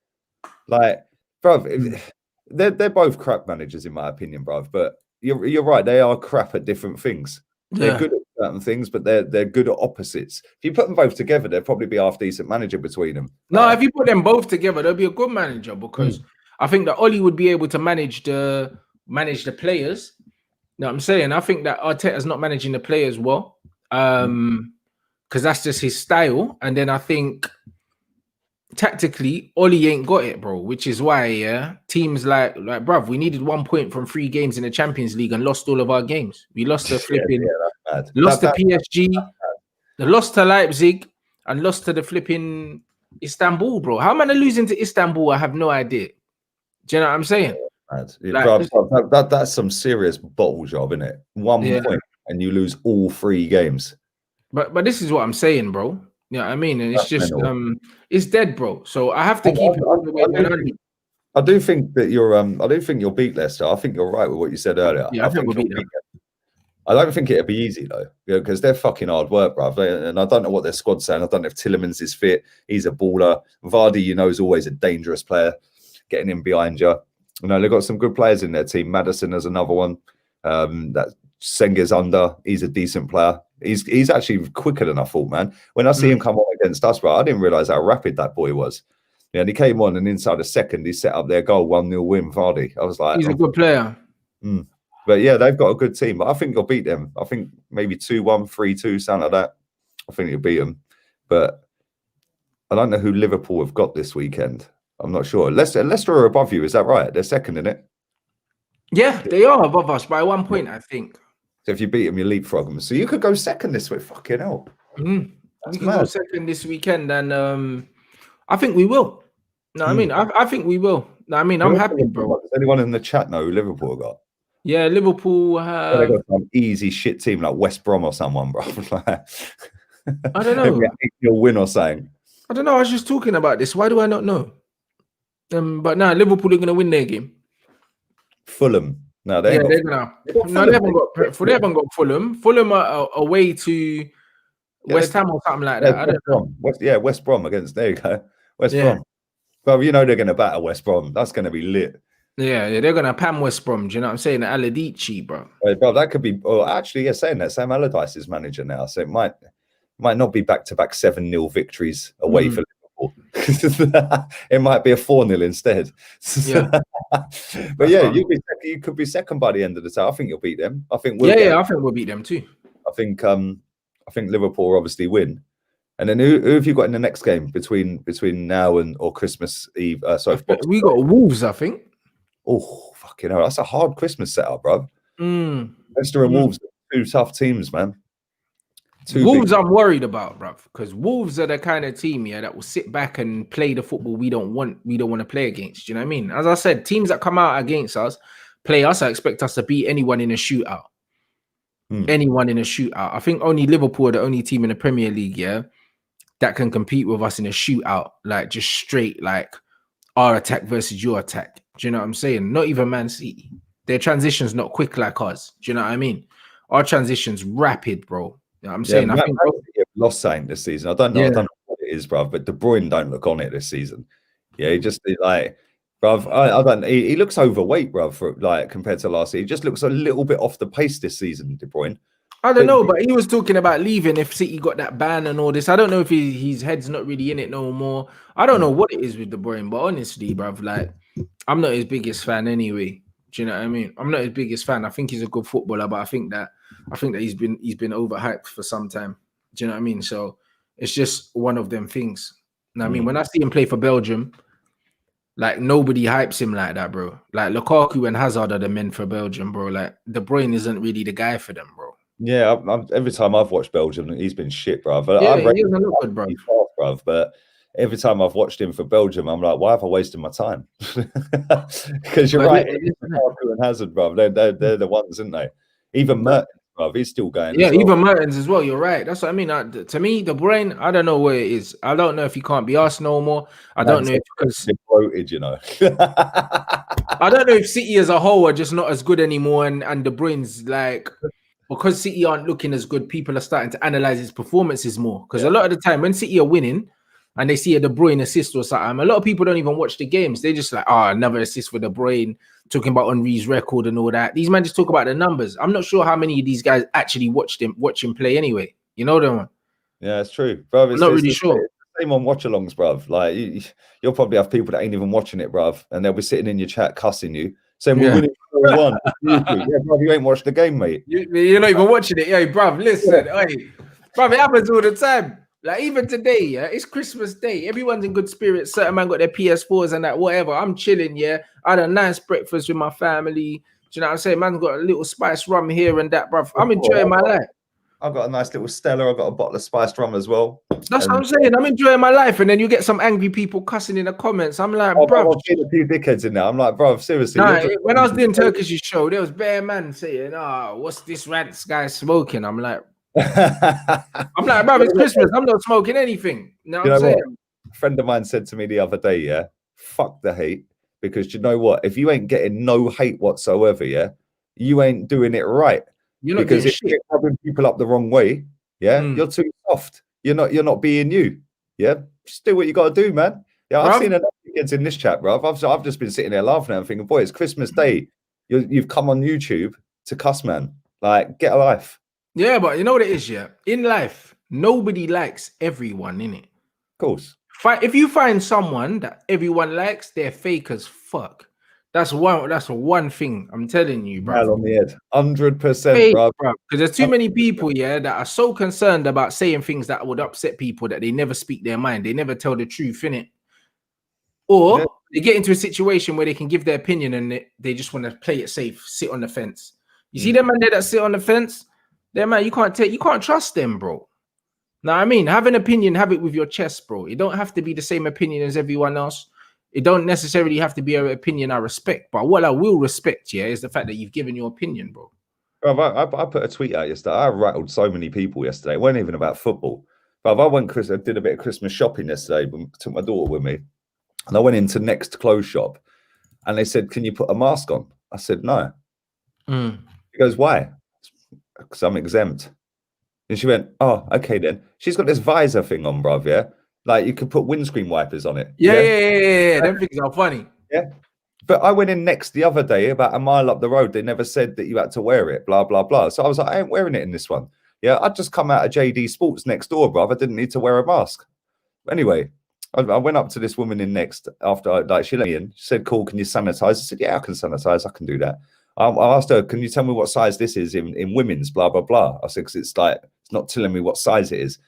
Like, bruv, they're both crap managers in my opinion, bruv. But you're right, they are crap at different things. They're good at certain things, but they're good at opposites. If you put them both together, there'd probably be a half-decent manager between them. No, if you put them both together, they'll be a good manager because I think that Ollie would be able to manage the players. You know what I'm saying? I think that Arteta's not managing the players well. Because that's just his style. And then I think tactically, Ollie ain't got it, bro. Which is why, teams like bruv, we needed 1 point from 3 games in the Champions League and lost all of our games. We lost to flipping, lost to PSG, lost to Leipzig, and lost to the flipping Istanbul, bro. How am I losing to Istanbul? I have no idea. Do you know what I'm saying? That's some serious bottle job, isn't it? 1 point and you lose all 3 games. But this is what I'm saying, bro. You know what I mean? And it's just it's dead, bro. So I have to keep it all the way. I do think that you'll beat Leicester. I think you're right with what you said earlier. Yeah, I think we'll beat them. I don't think it'll be easy though, because they're fucking hard work, bruv. And I don't know what their squad's saying. I don't know if Tielemans is fit. He's a baller. Vardy, is always a dangerous player, getting in behind you. They've got some good players in their team. Madison is another one. That Senga's under. He's a decent player. He's actually quicker than I thought, man. When I see him come on against us, bro, I didn't realise how rapid that boy was. Yeah, and he came on and inside a second, he set up their goal, 1-0 win, Vardy. I was like... He's a good player. But yeah, they've got a good team. But I think you'll beat them. I think maybe 2-1, 3-2, something like that. I think you'll beat them. But I don't know who Liverpool have got this weekend. I'm not sure. Leicester are above you, is that right? They're second, isn't it? Yeah, they are above us by 1 point, I think. So if you beat them, you leapfrog them. So you could go second this week. Fucking hell. We could go second this weekend, and I think we will. No, I mean, I think we will. No, I mean, I'm happy, bro. Does anyone in the chat know who Liverpool got? Yeah, Liverpool have... They got some easy shit team like West Brom or someone, bro. I don't know. You'll win or something. I don't know. I was just talking about this. Why do I not know? But now Liverpool are going to win their game. Fulham. No, they're gonna. No, they haven't got Fulham. Fulham are away to West Ham or something like that. West Brom against. There you go. West Brom. Bro, you know they're going to batter West Brom. That's going to be lit. Yeah, they're gonna Pam West Brom. Do you know what I'm saying? Aladici, bro. Right, bro, that could be. Well, actually, yeah, saying that Sam Allardyce is manager now, so it might not be back-to-back 7-0 victories away for Liverpool. It might be a 4-0 instead. Yeah, but yeah, you could be second by the end of the day. I think you'll beat them. I think we'll I think we'll beat them too. I think Liverpool will obviously win. And then who have you got in the next game between now and or Christmas Eve? We got Wolves, I think. Oh, fucking hell. That's a hard Christmas setup, bro. Leicester and Wolves are two tough teams, man. Wolves I'm worried about, bro, because Wolves are the kind of team, that will sit back and play the football we don't want to play against. Do you know what I mean? As I said, teams that come out against us, play us, I expect us to beat anyone in a shootout. Anyone in a shootout. I think only Liverpool are the only team in the Premier League, that can compete with us in a shootout, like just straight, like our attack versus your attack. Do you know what I'm saying? Not even Man City. Their transition's not quick like ours. Do you know what I mean? Our transition's rapid, bro. You know what I'm saying? I think lost something this season. I don't know what it is, bro, but De Bruyne don't look on it this season. Yeah, he just like, bro. I don't. He looks overweight, bro, for like compared to last year. He just looks a little bit off the pace this season, De Bruyne. I don't know, but he was talking about leaving if City got that ban and all this. I don't know if his head's not really in it no more. I don't know what it is with De Bruyne, but honestly, bruv, like, I'm not his biggest fan anyway. Do you know what I mean? I'm not his biggest fan. I think he's a good footballer, but I think that he's been overhyped for some time. Do you know what I mean? So it's just one of them things. You know what I mean? When I see him play for Belgium, like, nobody hypes him like that, bro. Like, Lukaku and Hazard are the men for Belgium, bro. Like, De Bruyne isn't really the guy for them, bro. Yeah, every time I've watched Belgium, he's been shit, bro. But yeah, he doesn't look good, bro. But every time I've watched him for Belgium, I'm like, why have I wasted my time? Because you're right, Lukaku and Hazard, bro. They're the ones, aren't they? Even Mertens, bro, he's still going. Yeah, even Mertens as well. You're right. That's what I mean. To me, De Bruyne, I don't know where it is. I don't know if he can't be us no more. I don't know if because bloated, you know. I don't know if City as a whole are just not as good anymore, and De Bruyne's like, because City aren't looking as good, people are starting to analyze his performances more. Because a lot of the time when City are winning and they see a De Bruyne assist or something, a lot of people don't even watch the games. They just like, another assist for De Bruyne, talking about Henry's record and all that. These men just talk about the numbers. I'm not sure how many of these guys actually watch him play anyway. You know them? Yeah, it's true, bro. I'm not really sure. Same on watch-alongs, bruv. Like you'll probably have people that ain't even watching it, bruv, and they'll be sitting in your chat cussing you, saying we're winning 4-1. Yeah, bruv, you ain't watched the game, mate. You're not even watching it, bruv. Listen, bruv, it happens all the time. Like, even today, it's Christmas Day. Everyone's in good spirits. Certain man got their PS4s and that, whatever. I'm chilling, I had a nice breakfast with my family. Do you know what I'm saying? Man's got a little spice rum here and that, bruv. I'm enjoying my life. I've got a nice little Stella. I've got a bottle of spiced rum as well. That's what I'm saying. I'm enjoying my life. And then you get some angry people cussing in the comments. I'm like, bruv. I've seen a few dickheads in there. I'm like, bruv, seriously. Nah, when I was doing Turkish show, there was bare man saying, what's this Rants guy smoking? I'm like, bruv, it's Christmas. I'm not smoking anything. You know what I'm saying? A friend of mine said to me the other day, fuck the hate. Because you know what? If you ain't getting no hate whatsoever, you ain't doing it right. You're not because if you're rubbing people up the wrong way, you're too soft. You're not being you. Just do what you got to do, man. I've seen enough kids in this chat, bro. I've just been sitting there laughing and thinking, boy, it's Christmas Day. You've come on YouTube to cuss, man. Like, get a life. Yeah, but you know what it is, in life, nobody likes everyone, innit? Of course. If you find someone that everyone likes, they're fake as fuck. That's one thing I'm telling you, bro. Nail on the head, 100%, bro. Because there's too many people, that are so concerned about saying things that would upset people that they never speak their mind. They never tell the truth, innit? Or they get into a situation where they can give their opinion and they just want to play it safe, sit on the fence. You see them man there that sit on the fence? Them man, you can't trust them, bro. Now, I mean, have an opinion, have it with your chest, bro. It don't have to be the same opinion as everyone else. It don't necessarily have to be an opinion I respect, but what I will respect, is the fact that you've given your opinion, bro. I put a tweet out yesterday. I rattled so many people yesterday. It wasn't even about football. But I did a bit of Christmas shopping yesterday. Took my daughter with me, and I went into Next Clothes Shop, and they said, "Can you put a mask on?" I said, "No." He goes, "Why?" Because I'm exempt. And she went, "Oh, okay then." She's got this visor thing on, bruv, Like you could put windscreen wipers on it. Yeah. Them things are funny. Yeah. But I went in next the other day, about a mile up the road. They never said that you had to wear it, blah, blah, blah. So I was like, I ain't wearing it in this one. Yeah, I'd just come out of JD Sports next door, bruv. I didn't need to wear a mask. Anyway, I went up to this woman in next after, like, she let me in. She said, cool, can you sanitize? I said, yeah, I can sanitize. I can do that. I asked her, can you tell me what size this is in women's, blah, blah, blah. I said, because it's like, it's not telling me what size it is.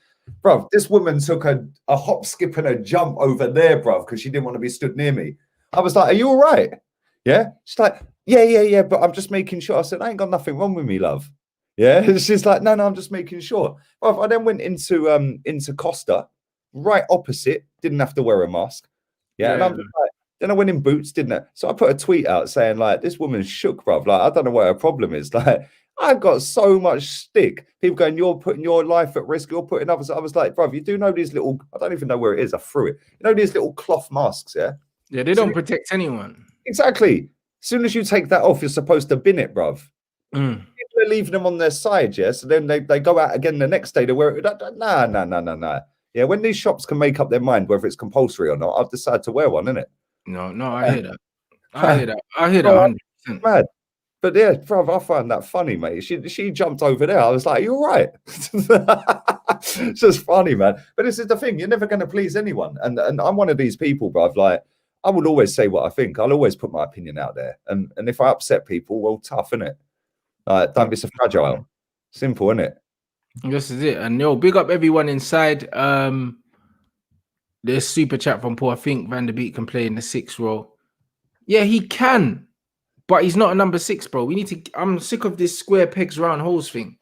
Bruv, this woman took a hop, skip, and a jump over there, bruv, because she didn't want to be stood near me. I was like, are you all right? Yeah. She's like, yeah, but I'm just making sure. I said, I ain't got nothing wrong with me, love. Yeah. She's like, no, I'm just making sure. Bruv, I then went into Costa, right opposite, didn't have to wear a mask. Yeah. And I'm just like, then I went in Boots, didn't I? So I put a tweet out saying, like, this woman's shook, bruv. Like, I don't know what her problem is. Like, I got so much stick. People going, you're putting your life at risk. You're putting others. I was like, bruv, you do know these little, I don't even know where it is. I threw it. You know, these little cloth masks, yeah? Yeah, they don't protect anyone. Exactly. As soon as you take that off, you're supposed to bin it, bruv. People are leaving them on their side, yeah? So then they go out again the next day to wear it. Nah. Yeah, when these shops can make up their mind whether it's compulsory or not, I've decided to wear one, innit? No, I hear that. I hear that 100%. Mad. But yeah, bruv, I find that funny, mate. She jumped over there. I was like, you're right. It's just funny, man. But this is the thing. You're never going to please anyone. And I'm one of these people, bruv. Like, I would always say what I think. I'll always put my opinion out there. And if I upset people, well, tough, innit? Like, don't be so fragile. Simple, innit? This is it. And yo, big up everyone inside. There's super chat from Paul. I think Van der Beek can play in the 6th role. Yeah, he can. But he's not a number 6, bro. We need to. I'm sick of this square pegs round holes thing.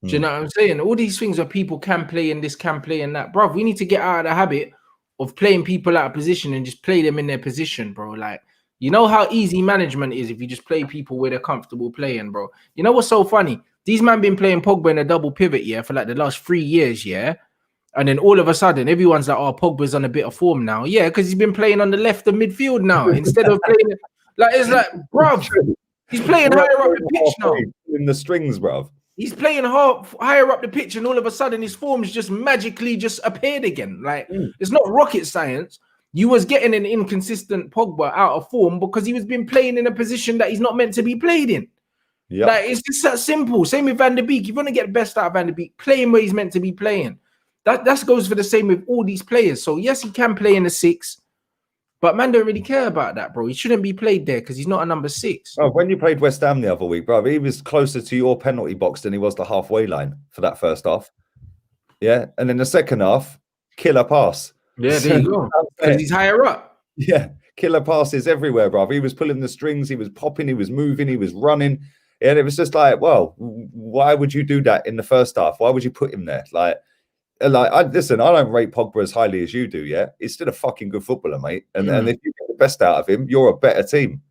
Do you know what I'm saying? All these things where people can play in this, can play in that, bro. We need to get out of the habit of playing people out of position and just play them in their position, bro. Like, you know how easy management is if you just play people where they're comfortable playing, bro. You know what's so funny? These men been playing Pogba in a double pivot, yeah, for like the last 3 years, yeah. And then all of a sudden, everyone's like, "Oh, Pogba's on a bit of form now." Yeah, because he's been playing on the left of midfield now instead of playing. Like, it's like, bruv, he's playing higher up the pitch now. In the strings, bruv. He's playing higher up the pitch, and all of a sudden his form's just magically just appeared again. Like, it's not rocket science. You was getting an inconsistent Pogba out of form because he was been playing in a position that he's not meant to be played in. Yeah, like, it's just that simple. Same with Van der Beek. If you want to get the best out of Van der Beek, play him where he's meant to be playing. That goes for the same with all these players. So yes, he can play in the 6. But man don't really care about that, bro. He shouldn't be played there because he's not a number 6. Oh, when you played West Ham the other week, bro, he was closer to your penalty box than he was the halfway line for that first half. Yeah, and then the second half, killer pass. Yeah, there you go. Because he's higher up. Yeah, killer passes everywhere, bro. He was pulling the strings, he was popping, he was moving, he was running. And it was just like, well, why would you do that in the first half? Why would you put him there? Listen, I don't rate Pogba as highly as you do, yeah? He's still a fucking good footballer, mate. And if you get the best out of him, you're a better team.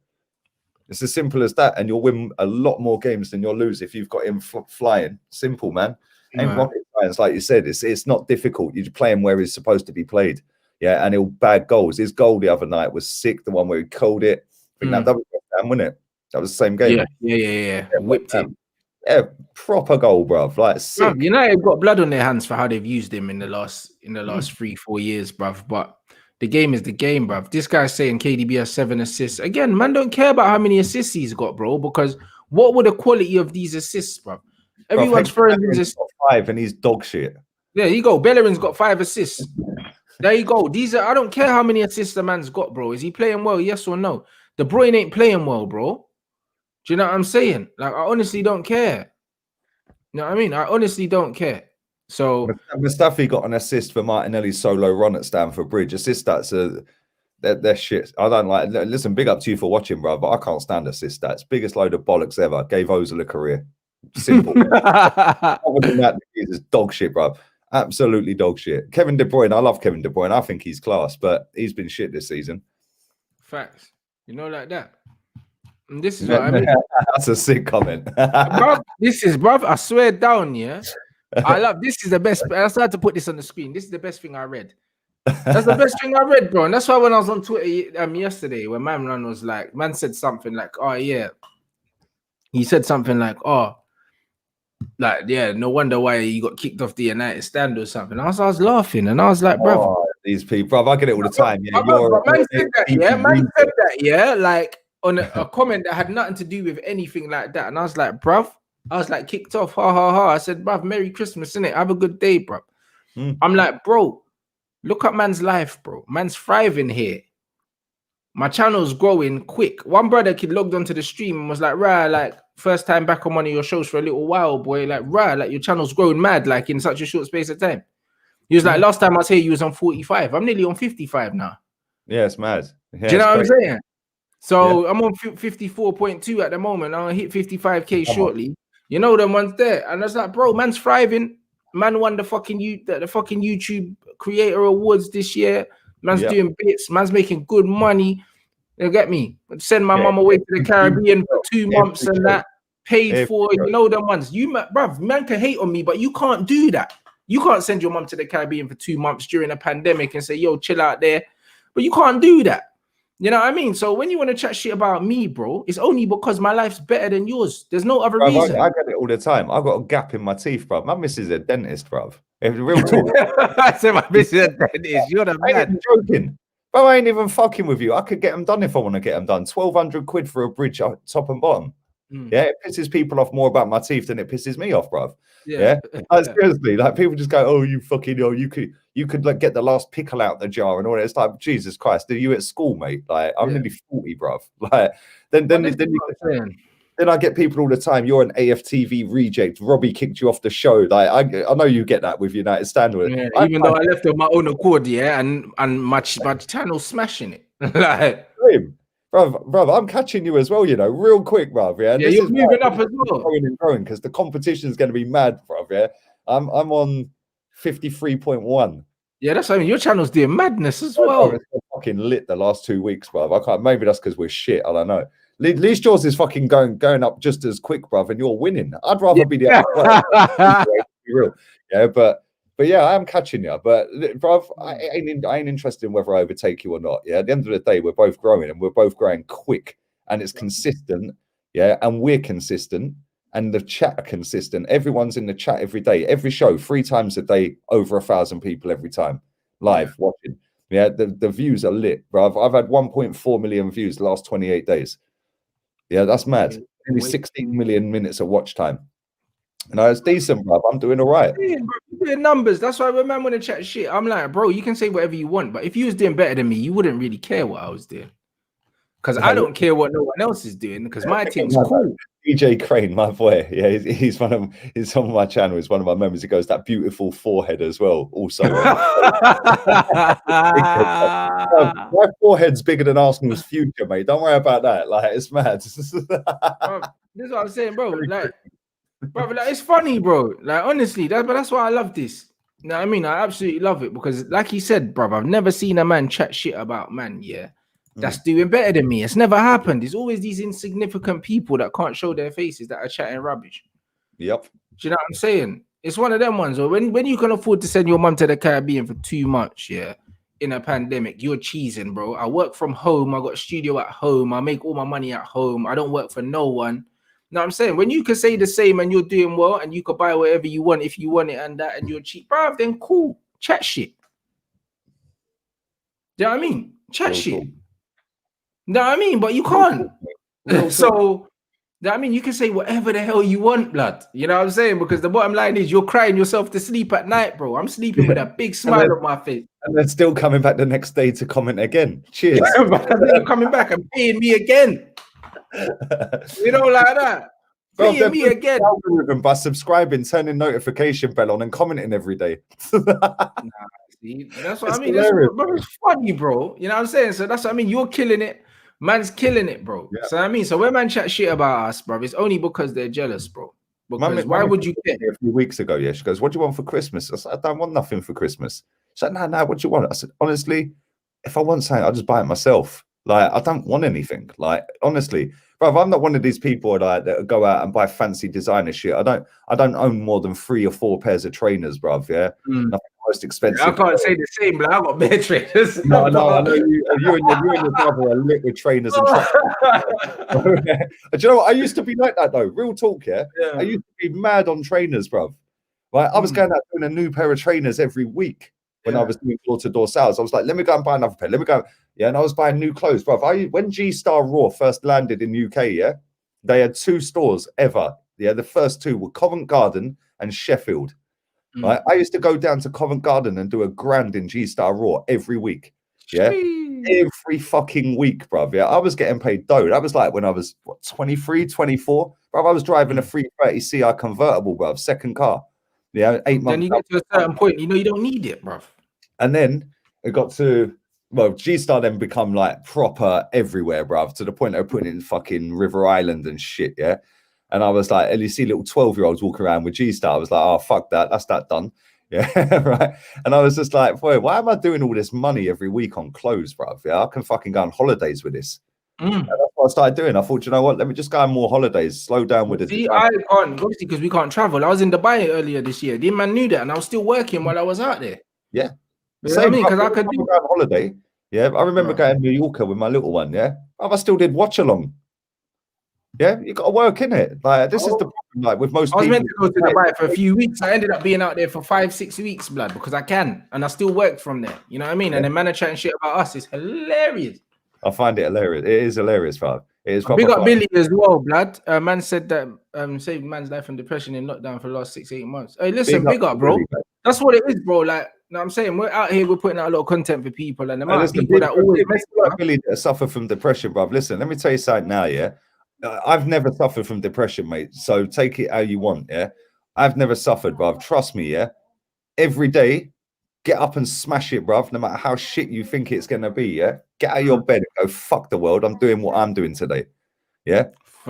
It's as simple as that. And you'll win a lot more games than you'll lose if you've got him flying. Simple, man. Ain't rocket science, like you said. It's not difficult. You play him where he's supposed to be played. Yeah, and he'll bag goals. His goal the other night was sick, the one where he called it. I think that was West, wasn't it? That was the same game. Yeah. Whipped him. Yeah, proper goal, bruv. Like, sick. Bruv, United got blood on their hands for how they've used him in the last 3-4 years, bruv. But the game is the game, bruv. This guy's saying KDB has 7 assists. Again, man don't care about how many assists he's got, bro, because what were the quality of these assists, bruv? Everyone's throwing these assists. 5 and he's dog shit. There you go. Bellerin's got 5 assists. There you go. I don't care how many assists the man's got, bro. Is he playing well? Yes or no? De Bruyne ain't playing well, bro. Do you know what I'm saying? Like, I honestly don't care. You know what I mean? I honestly don't care. So Mustafi got an assist for Martinelli's solo run at Stamford Bridge. Assist stats they're shit. I don't like. Listen, big up to you for watching, bro. But I can't stand assist stats. Biggest load of bollocks ever. Gave Ozil a career. Simple. Other than that, he's dog shit, bro. Absolutely dog shit. Kevin De Bruyne. I love Kevin De Bruyne. I think he's class, but he's been shit this season. Facts. You know, like that. And this is what I mean. That's a sick comment. Bruv, bruv, I swear down, yeah. I love this is the best. I started to put this on the screen. This is the best thing I read. That's the best thing I read, bro. And that's why when I was on Twitter yesterday, when man said something like, oh yeah. He said something like, oh, like, yeah, no wonder why you got kicked off the United stand or something. I was laughing and I was like, bro, these people, bruv, I get it all the time. Yeah, But man said that, yeah. Man said research. that, yeah. Like on a comment that had nothing to do with anything like that, and I was like, bruv, I was like kicked off, ha ha ha. I said, bruv, Merry Christmas, innit? Have a good day, bruv. I'm like, bro, look at man's life, bro. Man's thriving here. My channel's growing quick. One brother kid logged onto the stream and was like, rah, like first time back on one of your shows for a little while, boy. Like, rah, like your channel's growing mad, like in such a short space of time. He was like, last time I was here, you was on 45. I'm nearly on 55 now. Yeah, it's mad. Yeah, do you know what I'm saying? So I'm on 54.2 at the moment. I'll hit 55k shortly. You know them ones there. And I was like, bro, man's thriving. Man won the fucking YouTube Creator Awards this year. Man's doing bits. Man's making good money. You get me? Send my mum away to the Caribbean for 2 months and that. Paid for, you know them ones. Bruv, man can hate on me, but you can't do that. You can't send your mum to the Caribbean for 2 months during a pandemic and say, yo, chill out there. But you can't do that. You know what I mean? So when you want to chat shit about me, bro, it's only because my life's better than yours. There's no other reason. I get it all the time. I've got a gap in my teeth, bro. My missus is a dentist, bro. If the real talk. I said my missus is a dentist. You're the man. I ain't joking. Bro, I ain't even fucking with you. I could get them done if I want to get them done. 1,200 quid for a bridge top and bottom. Yeah, it pisses people off more about my teeth than it pisses me off, bruv. Yeah. Seriously, like people just go, oh, you fucking, oh, you could like get the last pickle out the jar and all that. It's like, Jesus Christ, are you at school, mate? Like, I'm nearly 40, bruv. Like, then I get people all the time. You're an AFTV reject. Robbie kicked you off the show. Like, I know you get that with United Standard. Yeah, even though I left on my own accord, yeah, and my channel's smashing it. Like, Bruv, I'm catching you as well, you know, real quick, bruv. Yeah, yeah, you're moving up as well. Growing because the competition is going to be mad, bruv. Yeah, I'm on 53.1. Yeah, that's what I mean. Your channel's doing madness as well. It's fucking lit the last 2 weeks, bruv. I can't. Maybe that's because we're shit. I don't know. At least yours is fucking going up just as quick, bruv, and you're winning. I'd rather be the other way. Be real. Yeah, but yeah, I am catching you. But bruv, I ain't interested in whether I overtake you or not. Yeah, at the end of the day, we're both growing and we're both growing quick, and it's consistent. Yeah, and we're consistent, and the chat are consistent. Everyone's in the chat every day, every show, 3 times a day, over 1,000 people every time live watching. Yeah, the views are lit, bruv. I've had 1.4 million views the last 28 days. Yeah, that's mad. Only 16 million minutes of watch time. No, it's decent, bro. I'm doing all right. You're doing numbers. That's why when man want to chat shit, I'm like, bro, you can say whatever you want, but if you was doing better than me, you wouldn't really care what I was doing. Because I don't care what no one else is doing, because my thing's cool. DJ Crane, my boy, yeah, he's on my channel. He's one of my members. He goes, that beautiful forehead as well. Also, my forehead's bigger than Arsenal's future, mate. Don't worry about that. Like, it's mad. Bro, this is what I'm saying, bro. Like, it's funny, bro. Like, honestly, that's why I love this. You know what I mean? I absolutely love it because, like he said, bro, I've never seen a man chat shit about man. Yeah. That's doing better than me. It's never happened. There's always these insignificant people that can't show their faces that are chatting rubbish. Yep. Do you know what I'm saying? It's one of them ones. Or when you can afford to send your mum to the Caribbean for 2 months, yeah, in a pandemic, you're cheesing, bro. I work from home. I got a studio at home. I make all my money at home. I don't work for no one. You know what I'm saying? When you can say the same and you're doing well and you could buy whatever you want if you want it and that and you're cheap, bro, then cool. Chat shit. Do you know what I mean? Chat shit. Cool. No, I mean, but you can't. So, I mean, you can say whatever the hell you want, blood. You know what I'm saying? Because the bottom line is you're crying yourself to sleep at night, bro. I'm sleeping with a big smile on my face. And then still coming back the next day to comment again. Cheers. They're coming back and paying me again. You know, like that. Paying me again. By subscribing, turning notification bell on and commenting every day. See, that's what I mean. It's funny, bro. You know what I'm saying? So that's what I mean. You're killing it. Man's killing it, bro. Yeah. So I mean, so when man chat shit about us, bro, it's only because they're jealous, bro. Because why would you care? A few weeks ago, yeah, she goes, "What do you want for Christmas?" I said, "I don't want nothing for Christmas." She's like, "No, what do you want?" I said, "Honestly, if I want something, I'll just buy it myself. Like, I don't want anything. Like, honestly, bro, I'm not one of these people that go out and buy fancy designer shit. I don't own more than 3 or 4 pairs of trainers, bro. Yeah, nothing most expensive. I can't say the same, but I got bare trainers. No, I know you and your brother are lit with trainers and do you know what? I used to be like that though. Real talk, yeah. I used to be mad on trainers, bro. Right, I was going out doing a new pair of trainers every week. when I was doing door-to-door sales. I was like, let me go and buy another pair. Let me go. Yeah, and I was buying new clothes, bro. When G-Star Raw first landed in UK, yeah, they had 2 stores ever. Yeah, the first 2 were Covent Garden and Sheffield. Right, I used to go down to Covent Garden and do a grand in G-Star Raw every week. Yeah, every fucking week, bruv. Yeah, I was getting paid dough. That was like when I was, what, 23, 24? Bruv, I was driving a 330 CI convertible, bruv, second car. Yeah, 8 months. Then you get to a certain point, you know, you don't need it, bruv. And then it got to, well, G-Star then become like proper everywhere, bruv, to the point they were putting it in fucking River Island and shit, yeah? And I was like, and you see little 12-year-olds walk around with G-Star. I was like, oh, fuck that. That's that done. Yeah, right. And I was just like, boy, why am I doing all this money every week on clothes, bruv? Yeah, I can fucking go on holidays with this. And that's what I started doing. I thought, you know what? Let me just go on more holidays, slow down with it. See, I can't, obviously, because we can't travel. I was in Dubai earlier this year. The man knew that, and I was still working while I was out there. Yeah. You know what I mean? Because I could do on holiday. Yeah, I remember going to New Yorker with my little one. Yeah, I still did watch along. Yeah, you got to work in it. Like this is the problem. Like with most people, I was meant to go to Dubai for a few weeks. I ended up being out there for 5-6 weeks, blood, because I can, and I still work from there. You know what I mean? And the man chatting shit about us is hilarious. I find it hilarious. It is hilarious, bro. It is. Big up Billy as well, blood. Man said that saved man's life from depression in lockdown for the last 6-8 months. Hey, listen, big up, bro. Billy, that's what it is, bro. Like, you know what I'm saying? We're out here, we're putting out a lot of content for people, and the amount of people that always Billy that suffer from depression, bro. Listen, let me tell you something now, yeah. I've never suffered from depression, mate. So take it how you want, yeah. I've never suffered, bruv. Trust me, yeah. Every day, get up and smash it, bruv. No matter how shit you think it's gonna be, yeah. Get out of your bed and go fuck the world. I'm doing what I'm doing today, yeah.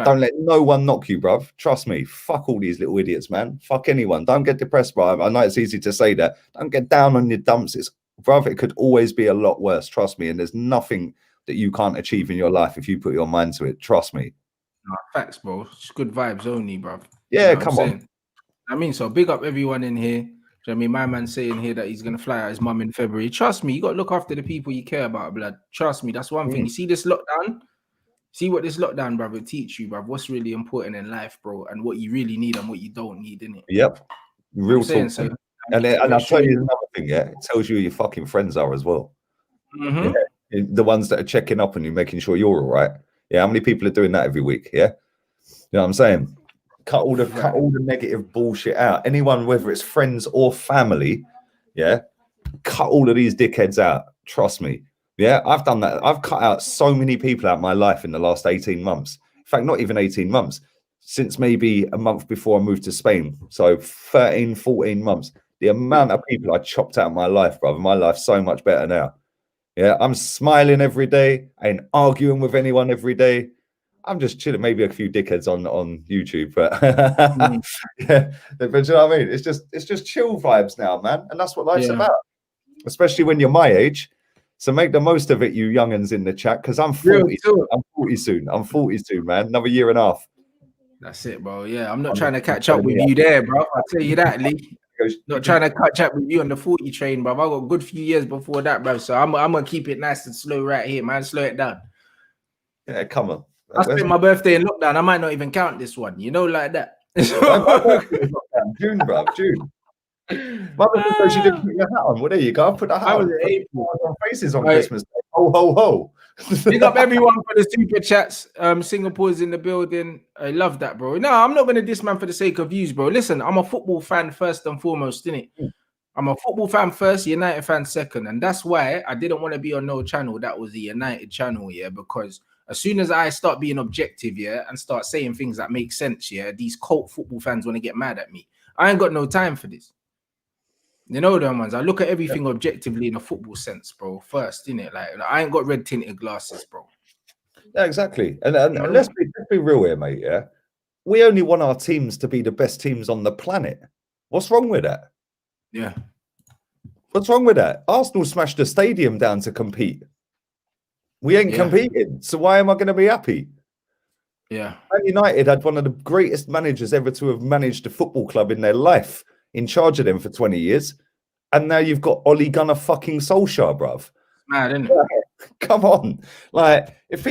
Don't let no one knock you, bruv. Trust me. Fuck all these little idiots, man. Fuck anyone. Don't get depressed, bruv. I know it's easy to say that. Don't get down on your dumps. It's, bruv, it could always be a lot worse. Trust me. And there's nothing that you can't achieve in your life if you put your mind to it. Trust me. No, facts, bro. It's good vibes only, bro. Yeah, you know come on. I mean, so big up everyone in here. Do you know what I mean? My man saying here that he's gonna fly out his mum in February. Trust me, you got to look after the people you care about, blood. Trust me, that's one thing. You see this lockdown. See what this lockdown, brother, teach you, bro. What's really important in life, bro, and what you really need and what you don't need, innit? Yep, real talk. So, and I'll tell you another thing. Yeah, it tells you who your fucking friends are as well. Yeah? The ones that are checking up on you, making sure you're all right. Yeah, how many people are doing that every week? Yeah, you know what I'm saying? Cut all the negative bullshit out. Anyone, whether it's friends or family, yeah, cut all of these dickheads out. Trust me. Yeah, I've done that. I've cut out so many people out of my life in the last 18 months. In fact, not even 18 months. Since maybe a month before I moved to Spain. So 13, 14 months. The amount of people I chopped out of my life, brother. My life's so much better now. Yeah, I'm smiling every day. I ain't arguing with anyone every day. I'm just chilling. Maybe a few dickheads on YouTube, but yeah. But you know what I mean? It's just chill vibes now, man. And that's what life's about. Especially when you're my age. So make the most of it, you young'uns in the chat, because I'm 40. I'm 40 soon. I'm 40 soon, man. Another year and a half. That's it, bro. Yeah, I'm not trying to catch up with you there, bro. I'll tell you that, Lee. Not trying to catch up with you on the 40 train, bro. I got a good few years before that, bro. So I'm gonna keep it nice and slow right here, man. Slow it down. Yeah, come on. I spent my birthday in lockdown. I might not even count this one, you know, like that. June, bro. June. Mother said she didn't put your hat on. Well, there you go. Put the hat on. Faces on Christmas Day. Ho, ho, ho. Big up everyone for the super chats. Singapore's in the building. I love that, bro. No, I'm not going to diss man for the sake of views, bro. Listen, I'm a football fan first and foremost, innit? I'm a football fan first, United fan second. And that's why I didn't want to be on no channel that was the United channel, yeah, because as soon as I start being objective, yeah, and start saying things that make sense, yeah, these cult football fans want to get mad at me. I ain't got no time for this. You know them ones. I look at everything objectively in a football sense, bro. First, innit? Like I ain't got red tinted glasses, bro. Yeah, exactly. And let's be real here, mate. Yeah, we only want our teams to be the best teams on the planet. What's wrong with that? Yeah. What's wrong with that? Arsenal smashed the stadium down to compete. We ain't competing, so why am I going to be happy? Yeah. Man United had one of the greatest managers ever to have managed a football club in their life, in charge of them for 20 years, and now you've got Ole Gunnar fucking Solskjaer, bruv. Mad, isn't it? Come on. Like, if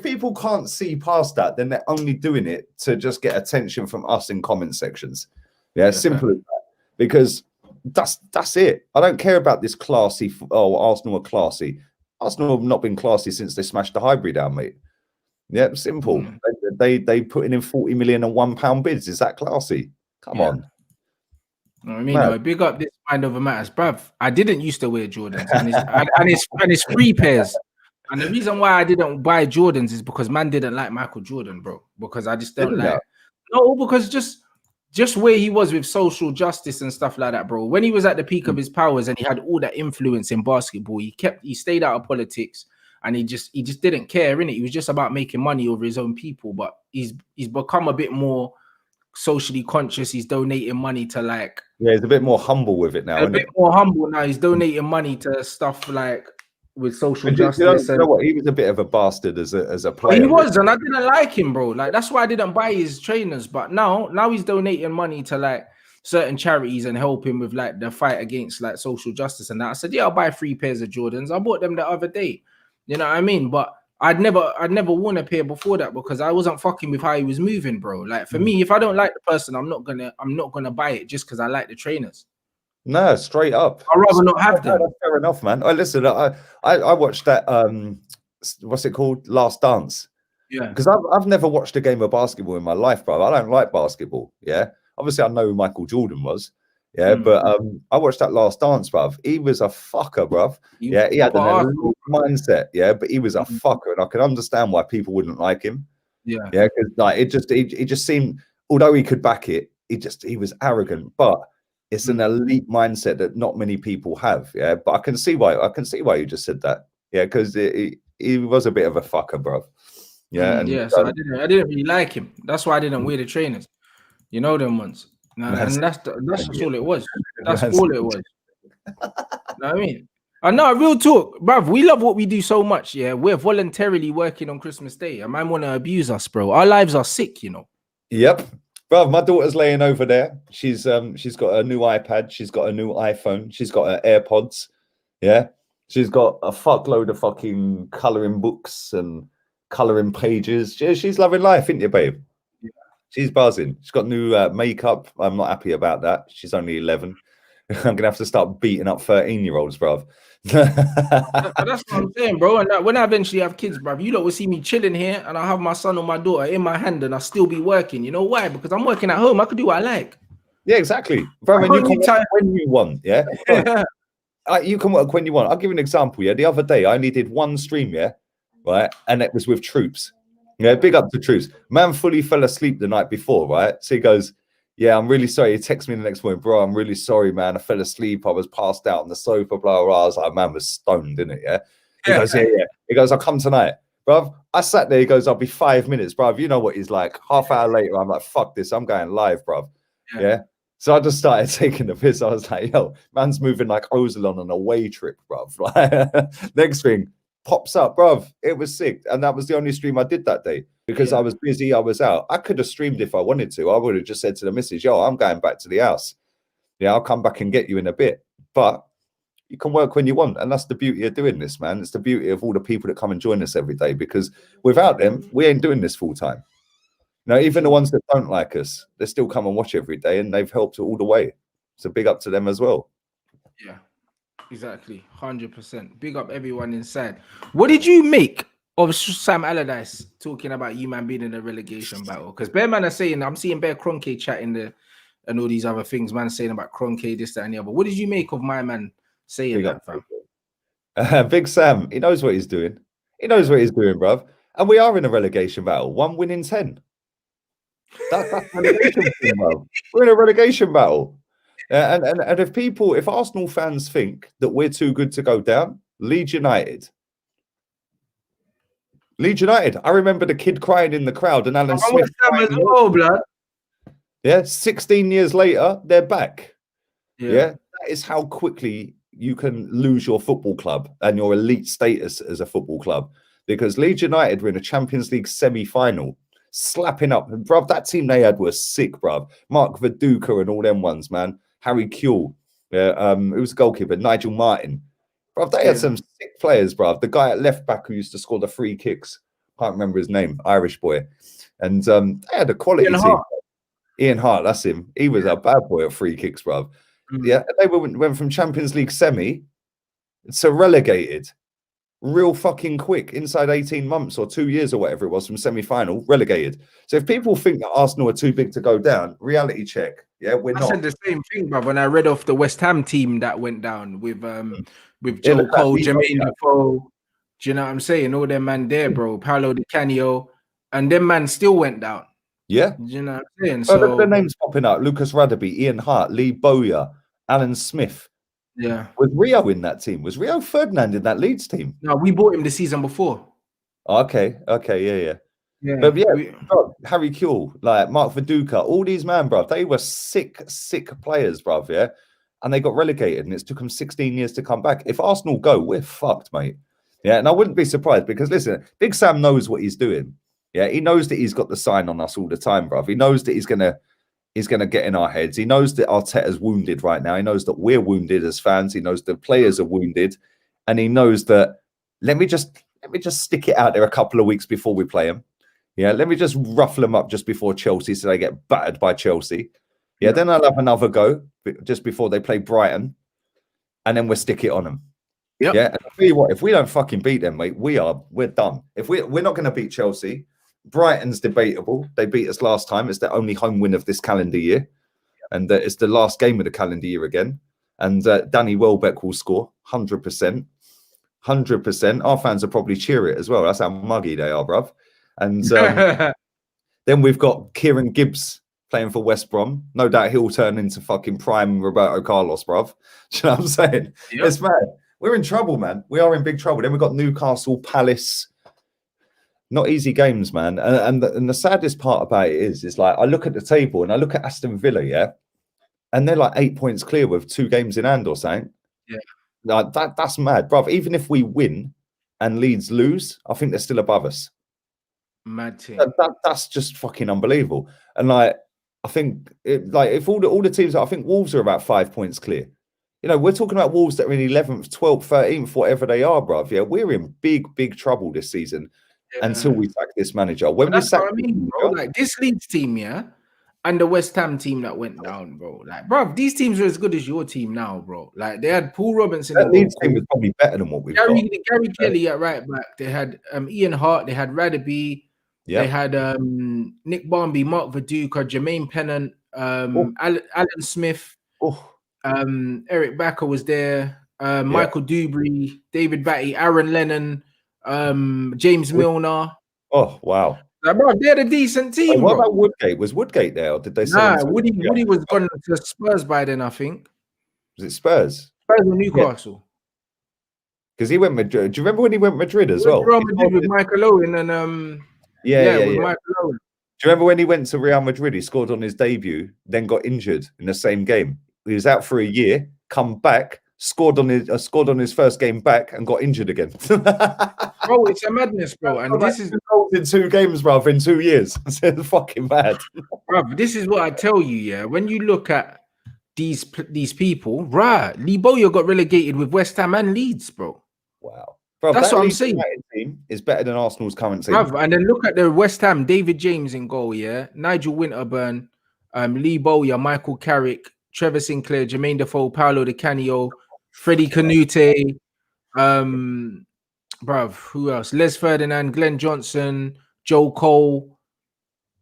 people can't see past that, then they're only doing it to just get attention from us in comment sections. Yeah, simple as that. Because That's it. I don't care about this classy. Oh, Arsenal are classy. Arsenal have not been classy since they smashed the Highbury down, mate. Yeah, simple. They putting in 40 million and £1 bids. Is that classy? Come on. You know what I mean? No, big up this mind over matters, bruv. I didn't used to wear Jordans, and it's free pairs. And the reason why I didn't buy Jordans is because man didn't like Michael Jordan, bro. Because I just don't like. No, because just where he was with social justice and stuff like that, bro. When he was at the peak of his powers and he had all that influence in basketball, he stayed out of politics and he just didn't care, innit? He was just about making money over his own people. But he's become a bit more socially conscious. He's donating money to like he's a bit more humble with it now. A bit more humble now. He's donating money to stuff like with social justice. You know what? He was a bit of a bastard as a player. He was, and I didn't like him, bro. Like that's why I didn't buy his trainers. But now he's donating money to like certain charities and helping with like the fight against like social justice and that. I said, yeah, I'll buy 3 pairs of Jordans. I bought them the other day. You know what I mean? But I'd never worn a pair before that because I wasn't fucking with how he was moving, bro. Like for me, if I don't like the person, I'm not gonna buy it just because I like the trainers. No, straight up. I'd rather not have them. Fair enough, man. Listen, I watched that what's it called? Last Dance. Yeah. Because I've never watched a game of basketball in my life, bro. I don't like basketball. Yeah. Obviously, I know who Michael Jordan was. Yeah, but I watched that Last Dance, bruv. He was a fucker, bruv. Yeah, he had an elite mindset. Yeah, but he was a fucker, and I can understand why people wouldn't like him. Yeah, yeah, because like it just seemed, although he could back it, he was arrogant. But it's an elite mindset that not many people have. Yeah, but I can see why you just said that. Yeah, because he was a bit of a fucker, bruv. Yeah, and so I didn't really like him. That's why I didn't wear the trainers. You know them ones. No, and that's just all it was. That's all it was. You know what I mean? And no, real talk, bruv. We love what we do so much. Yeah, we're voluntarily working on Christmas Day. A man want to abuse us, bro. Our lives are sick, you know. Yep, bruv. My daughter's laying over there. She's got a new iPad. She's got a new iPhone. She's got her AirPods. Yeah, she's got a fuckload of fucking coloring books and coloring pages. She's loving life, isn't you, babe? She's buzzing. She's got new makeup. I'm not happy about that. She's only 11. I'm going to have to start beating up 13-year-olds, bruv. That's what I'm saying, bro. And when I eventually have kids, bruv, you lot will see me chilling here and I have my son or my daughter in my hand and I'll still be working. You know why? Because I'm working at home. I can do what I like. Yeah, exactly. Bro, and you can work when you want, yeah? You can work when you want. I'll give you an example, yeah? The other day, I only did one stream, yeah? Right? And it was with Troops. Yeah, big up to Troops. Man fully fell asleep the night before, right? So he goes, yeah, I'm really sorry. He texts me the next morning, bro, I'm really sorry, man. I fell asleep. I was passed out on the sofa, blah, blah. I was like, man was stoned, didn't it? Yeah. He goes, yeah. He goes, I'll come tonight. Bruv, I sat there. He goes, I'll be 5 minutes, bruv. You know what he's like. Half hour later, I'm like, fuck this. I'm going live, bruv. Yeah. So I just started taking the piss. I was like, yo, man's moving like Ozil on an away trip, bruv. Next thing, pops up, bruv. It was sick. And that was the only stream I did that day because I was busy. I was out. I could have streamed if I wanted to. I would have just said to the missus, yo, I'm going back to the house. Yeah, I'll come back and get you in a bit. But you can work when you want. And that's the beauty of doing this, man. It's the beauty of all the people that come and join us every day because without them, we ain't doing this full time. Now, even the ones that don't like us, they still come and watch every day and they've helped all the way. So big up to them as well. Yeah. Exactly, 100%. Big up everyone inside. What did you make of Sam Allardyce talking about you, man, being in a relegation battle? Because Bear Man are saying, I'm seeing Bear Kroenke chatting and all these other things, man, saying about Kroenke, this, that, and the other. What did you make of my man saying that, fam? Big Sam, he knows what he's doing. He knows what he's doing, bruv. And we are in a relegation battle. 1 win in 10. That's relegation, bruv. We're in a relegation battle. And if Arsenal fans think that we're too good to go down, Leeds United. I remember the kid crying in the crowd and Alan Smith. Yeah, 16 years later, they're back. Yeah, that is how quickly you can lose your football club and your elite status as a football club. Because Leeds United were in a Champions League semi-final, slapping up. And bruv, that team they had was sick, bruv. Mark Viduka and all them ones, man. Harry Kewell, who was the goalkeeper? Nigel Martin. Bruv, they had some sick players, bruv. The guy at left back who used to score the free kicks. Can't remember his name, Irish boy. And they had a quality team. Ian Hart, that's him. He was a bad boy at free kicks, bruv. Yeah, they went from Champions League semi to relegated. Real fucking quick, inside 18 months or 2 years or whatever it was, from semi-final, relegated. So if people think that Arsenal are too big to go down, reality check. Yeah, we're not. I said the same thing, but when I read off the West Ham team that went down with Yeah, Joe Cole, Jermaine Defoe, do you know what I'm saying? All them man there, bro. Paolo Di Canio, and them man still went down. Yeah. Do you know what I'm saying? Well, So the names popping up: Lucas Radaby, Ian Hart, Lee Bowyer, Alan Smith. Yeah. Was Rio in that team? Was Rio Ferdinand in that Leeds team? No, we bought him the season before. Okay, yeah. But bro, Harry Kewell, like Mark Viduka, all these man, bro, they were sick players, bro, yeah? And they got relegated, and it's took them 16 years to come back. If Arsenal go, we're fucked, mate. Yeah, and I wouldn't be surprised because, listen, Big Sam knows what he's doing. Yeah, he knows that he's got the sign on us all the time, bro. He knows that he's gonna get in our heads. He knows that Arteta's wounded right now. He knows that we're wounded as fans. He knows the players are wounded, and he knows that let me just stick it out there a couple of weeks before we play them. Yeah, let me just ruffle them up just before Chelsea so they get battered by Chelsea. Yeah, then I'll have another go just before they play Brighton, and then we'll stick it on them. Yep. Yeah, and I'll tell you what, if we don't fucking beat them, mate, we're done. If we're not going to beat Chelsea, Brighton's debatable. They beat us last time. It's their only home win of this calendar year, and it's the last game of the calendar year again. And Danny Welbeck will score 100%. 100%. Our fans will probably cheer it as well. That's how muggy they are, bruv. And then we've got Kieran Gibbs playing for West Brom. No doubt he'll turn into fucking prime Roberto Carlos, bruv. Do you know what I'm saying? Yep. It's mad. We're in trouble, man. We are in big trouble. Then we've got Newcastle, Palace. Not easy games, man. And the saddest part about it is like I look at the table and I look at Aston Villa, yeah, and they're like 8 points clear with 2 games in hand or something. Yeah, like that's mad, bruv. Even if we win and Leeds lose, I think they're still above us. Mad team. That's just fucking unbelievable. And like I think if all the teams, I think Wolves are about 5 points clear. You know, we're talking about Wolves that are in 11th, 12th, 13th, whatever they are, bruv. Yeah, we're in big trouble this season. Yeah. Until we sack this manager. When we sack, bro, like this Leeds team, yeah, and the West Ham team that went down, bro. Like, bro, these teams are as good as your team now, bro. Like, they had Paul Robinson. That Leeds team was probably better than what we've got. Gary Kelly at right back. They had Ian Hart. They had Radaby. Yeah. They had Nick Barmby, Mark Viduka, Jermaine Pennant, Alan Smith, Eric Backer was there. Michael Dewberry, David Batty, Aaron Lennon. James Milner. Oh wow! Like, bro, they're a decent team. What about Woodgate? Was Woodgate there, or did they? Nah, Woody was gone to Spurs by then, I think. Was it Spurs? Spurs or Newcastle? Because he went Madrid. Do you remember when he went Madrid as well? Real Madrid with Michael Owen and with Michael Owen. Do you remember when he went to Real Madrid? He scored on his debut, then got injured in the same game. He was out for a year, come back. Scored on his first game back and got injured again. Bro, it's a madness, bro. And this is in 2 games, bro, in 2 years. It's fucking mad, bro. This is what I tell you, yeah. When you look at these people, right? Lee Bowyer got relegated with West Ham and Leeds, bro. Wow, bro, that's what I'm saying. Team is better than Arsenal's current team, bro. And then look at the West Ham: David James in goal, yeah. Nigel Winterburn, Lee Bowyer, Michael Carrick, Trevor Sinclair, Jermaine Defoe, Paolo Di Canio, Freddie Canute, bruv, who else? Les Ferdinand, Glenn Johnson, Joe Cole.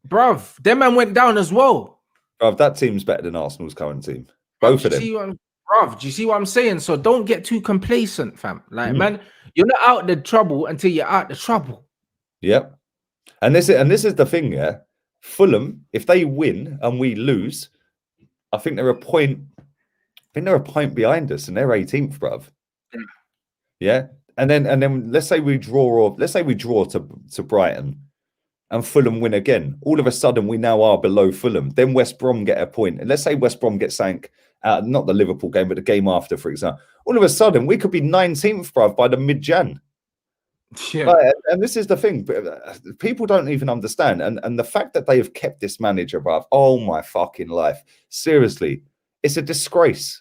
Bruv, them man went down as well. Bruv, that team's better than Arsenal's current team. Both of them. Bruv, do you see what I'm saying? So don't get too complacent, fam. Like, man, you're not out the trouble until you're out the trouble. Yep. And this is the thing, yeah. Fulham, if they win and we lose, I think they're a point behind us, and they're 18th, bruv. Yeah, and then let's say we draw to Brighton, and Fulham win again. All of a sudden, we now are below Fulham. Then West Brom get a point, and let's say West Brom get sank out, not the Liverpool game, but the game after, for example. All of a sudden, we could be 19th, bruv, by the mid-Jan. Yeah, and this is the thing. People don't even understand, and the fact that they have kept this manager, bruv. Oh my fucking life! Seriously, it's a disgrace.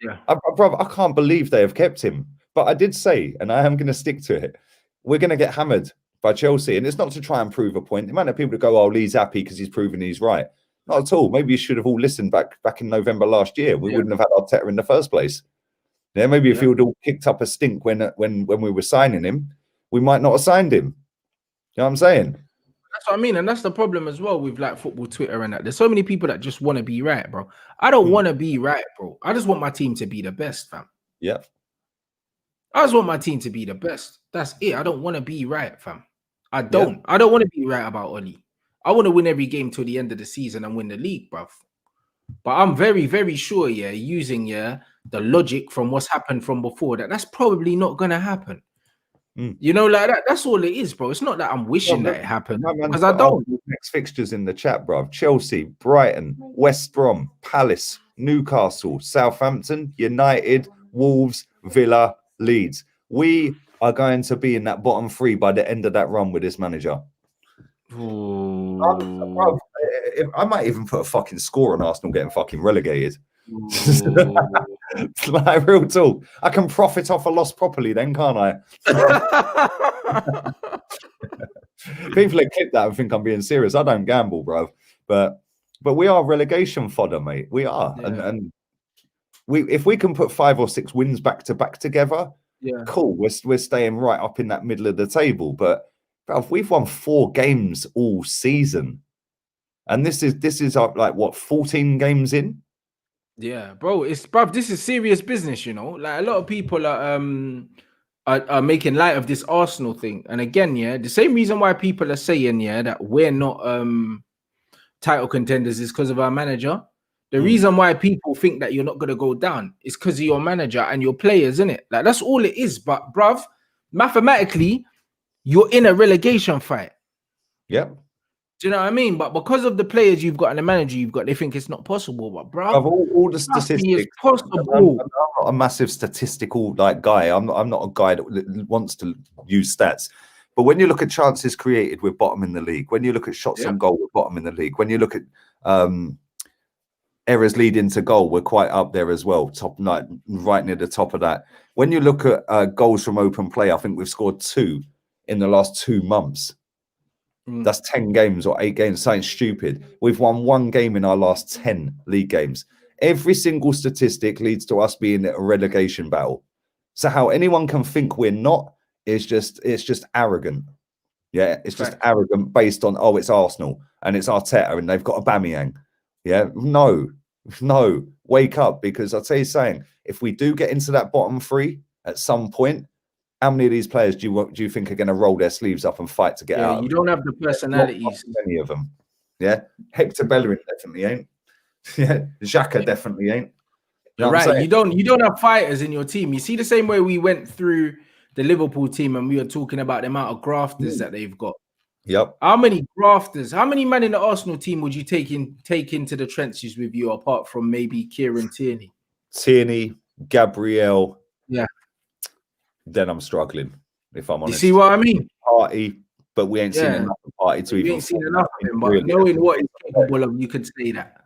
Yeah, bro, I can't believe they have kept him. But I did say, and I am going to stick to it, we're going to get hammered by Chelsea. And it's not to try and prove a point. The amount of people that go, oh, Lee's happy because he's proven he's right. Not at all. Maybe you should have all listened back in November last year. We wouldn't have had Arteta in the first place. Yeah, maybe if he would all kicked up a stink when we were signing him, we might not have signed him. You know what I'm saying? That's what I mean, and that's the problem as well with like football Twitter and that. There's so many people that just want to be right, bro. I don't want to be right, bro. I just want my team to be the best, fam. Yeah. I just want my team to be the best. That's it. I don't want to be right, fam. I don't. I don't want to be right about Oli. I want to win every game till the end of the season and win the league, bruv. But I'm very, very sure, using the logic from what's happened from before, that's probably not gonna happen. You know, like that. That's all it is, bro. It's not that I'm wishing that it happened, because I don't. Next fixtures in the chat, bro. Chelsea, Brighton, West Brom, Palace, Newcastle, Southampton, United, Wolves, Villa, Leeds. We are going to be in that bottom three by the end of that run with this manager. Bro, I might even put a fucking score on Arsenal getting fucking relegated. Like, real talk. I can profit off a loss properly then, can't I? People that clip that and think I'm being serious. I don't gamble, bro. But we are relegation fodder, mate. We are. And if we can put 5 or 6 wins back to back together, cool. We're staying right up in that middle of the table. But bro, we've won 4 games all season. And this is like what, 14 games in? Yeah, bro. This is serious business, you know. Like, a lot of people are making light of this Arsenal thing. And again, the same reason why people are saying that we're not title contenders is because of our manager. The reason why people think that you're not gonna go down is because of your manager and your players, isn't it? Like, that's all it is. But bruv, mathematically, you're in a relegation fight. Yep. Do you know what I mean? But because of the players you've got and the manager you've got, they think it's not possible. But bro, all the statistics, possible. I'm not a massive statistical guy. I'm not a guy that wants to use stats. But when you look at chances created, we're bottom in the league. When you look at shots on goal, we're bottom in the league. When you look at errors leading to goal, we're quite up there as well. Right near the top of that. When you look at goals from open play, I think we've scored 2 in the last 2 months. That's 10 games or 8 games, something stupid. We've won 1 game in our last 10 league games. Every single statistic leads to us being in a relegation battle. So how anyone can think we're not is just arrogant. Yeah, it's just arrogant based on, it's Arsenal and it's Arteta and they've got Aubameyang. Yeah, no, wake up, because I'll tell you something, if we do get into that bottom 3 at some point, how many of these players do you think are going to roll their sleeves up and fight to get out? You don't have the personalities. Not many of them. Yeah, Hector Bellerin definitely ain't. Yeah, Xhaka definitely ain't. You know right. You don't have fighters in your team. You see the same way we went through the Liverpool team and we were talking about the amount of grafters that they've got. Yep. How many grafters? How many men in the Arsenal team would you take into the trenches with you, apart from maybe Kieran Tierney? Tierney, Gabriel. Yeah. Then I'm struggling, if I'm honest. You see what I mean? Party, but we ain't seen enough of Party to even. We ain't seen enough of him, but really, knowing what he's capable of, you could say that.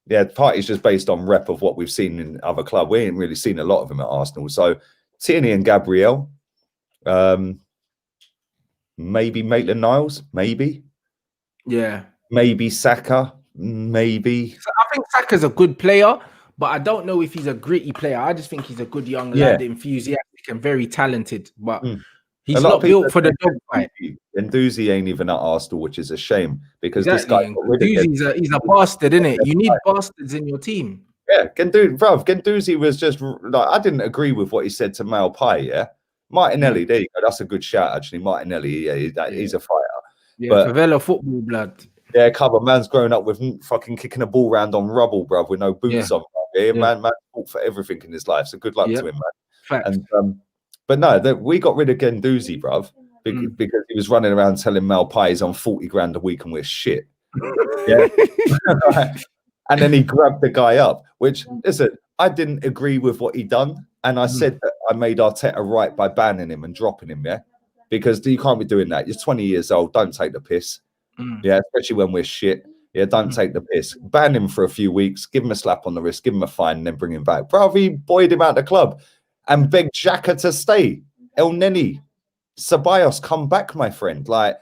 Yeah, Party's just based on rep of what we've seen in other clubs. We ain't really seen a lot of him at Arsenal. So Tierney and Gabriel, maybe Maitland-Niles, maybe. Yeah. Maybe Saka, maybe. So I think Saka's a good player, but I don't know if he's a gritty player. I just think he's a good young lad, enthusiastic and very talented. But he's not built for the dog fight. And Doozy ain't even at Arsenal, which is a shame, because this guy. He's a bastard, isn't it? You need bastards in your team. Yeah, Guendouzi was just like, I didn't agree with what he said to Maupay. Yeah, Martinelli, there you go. That's a good shout, actually. Martinelli, he's a fighter. Yeah, but Favela football blood. Yeah, cover man's growing up with fucking kicking a ball around on rubble, bruv, with no boots on. Yeah, man fought for everything in his life. So good luck to him, man. Fact. And but no, we got rid of Guendouzi, bruv, because he was running around telling Maupay he's on 40 grand a week and we're shit. Yeah. And then he grabbed the guy up, which, listen, I didn't agree with what he done. And I said that I made Arteta right by banning him and dropping him, because you can't be doing that. You're 20 years old. Don't take the piss. Yeah, especially when we're shit. Yeah, don't take the piss. Ban him for a few weeks, give him a slap on the wrist, give him a fine, and then bring him back. Bro, he buoyed him out of the club and begged Xhaka to stay. El Neni, Ceballos, come back, my friend. Like,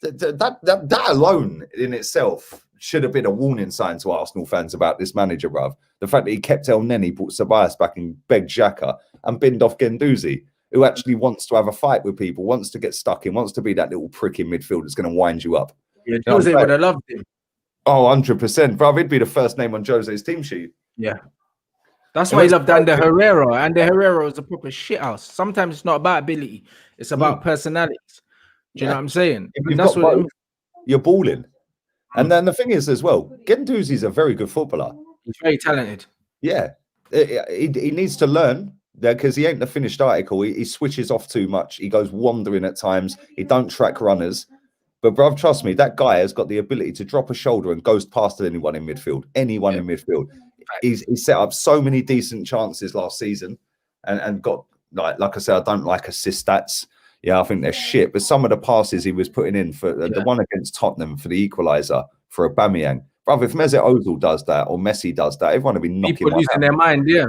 that alone in itself should have been a warning sign to Arsenal fans about this manager, bruv. The fact that he kept El Neni, brought Ceballos back and begged Xhaka and binned off Guendouzi, who actually wants to have a fight with people, wants to get stuck in, wants to be that little prick in midfield that's going to wind you up. Yeah, Jose would have loved him. Oh, 100%. Bruv, he'd be the first name on Jose's team sheet. Yeah. That's why he loved Ander Herrera. Ander Herrera is a proper shithouse. Sometimes it's not about ability. It's about personalities. Do you know what I'm saying? And that's what you're balling. And then the thing is as well, Guendouzi's a very good footballer. He's very talented. Yeah. He needs to learn because he ain't the finished article. He switches off too much. He goes wandering at times. He don't track runners. But, bruv, trust me, that guy has got the ability to drop a shoulder and goes past anyone in midfield. Anyone in midfield. He's set up so many decent chances last season and got, like I said, I don't like assist stats. Yeah, I think they're shit. But some of the passes he was putting in for the one against Tottenham for the equaliser for Aubameyang. Bruv, if Mesut Ozil does that or Messi does that, everyone will be knocking people losing their mind, yeah.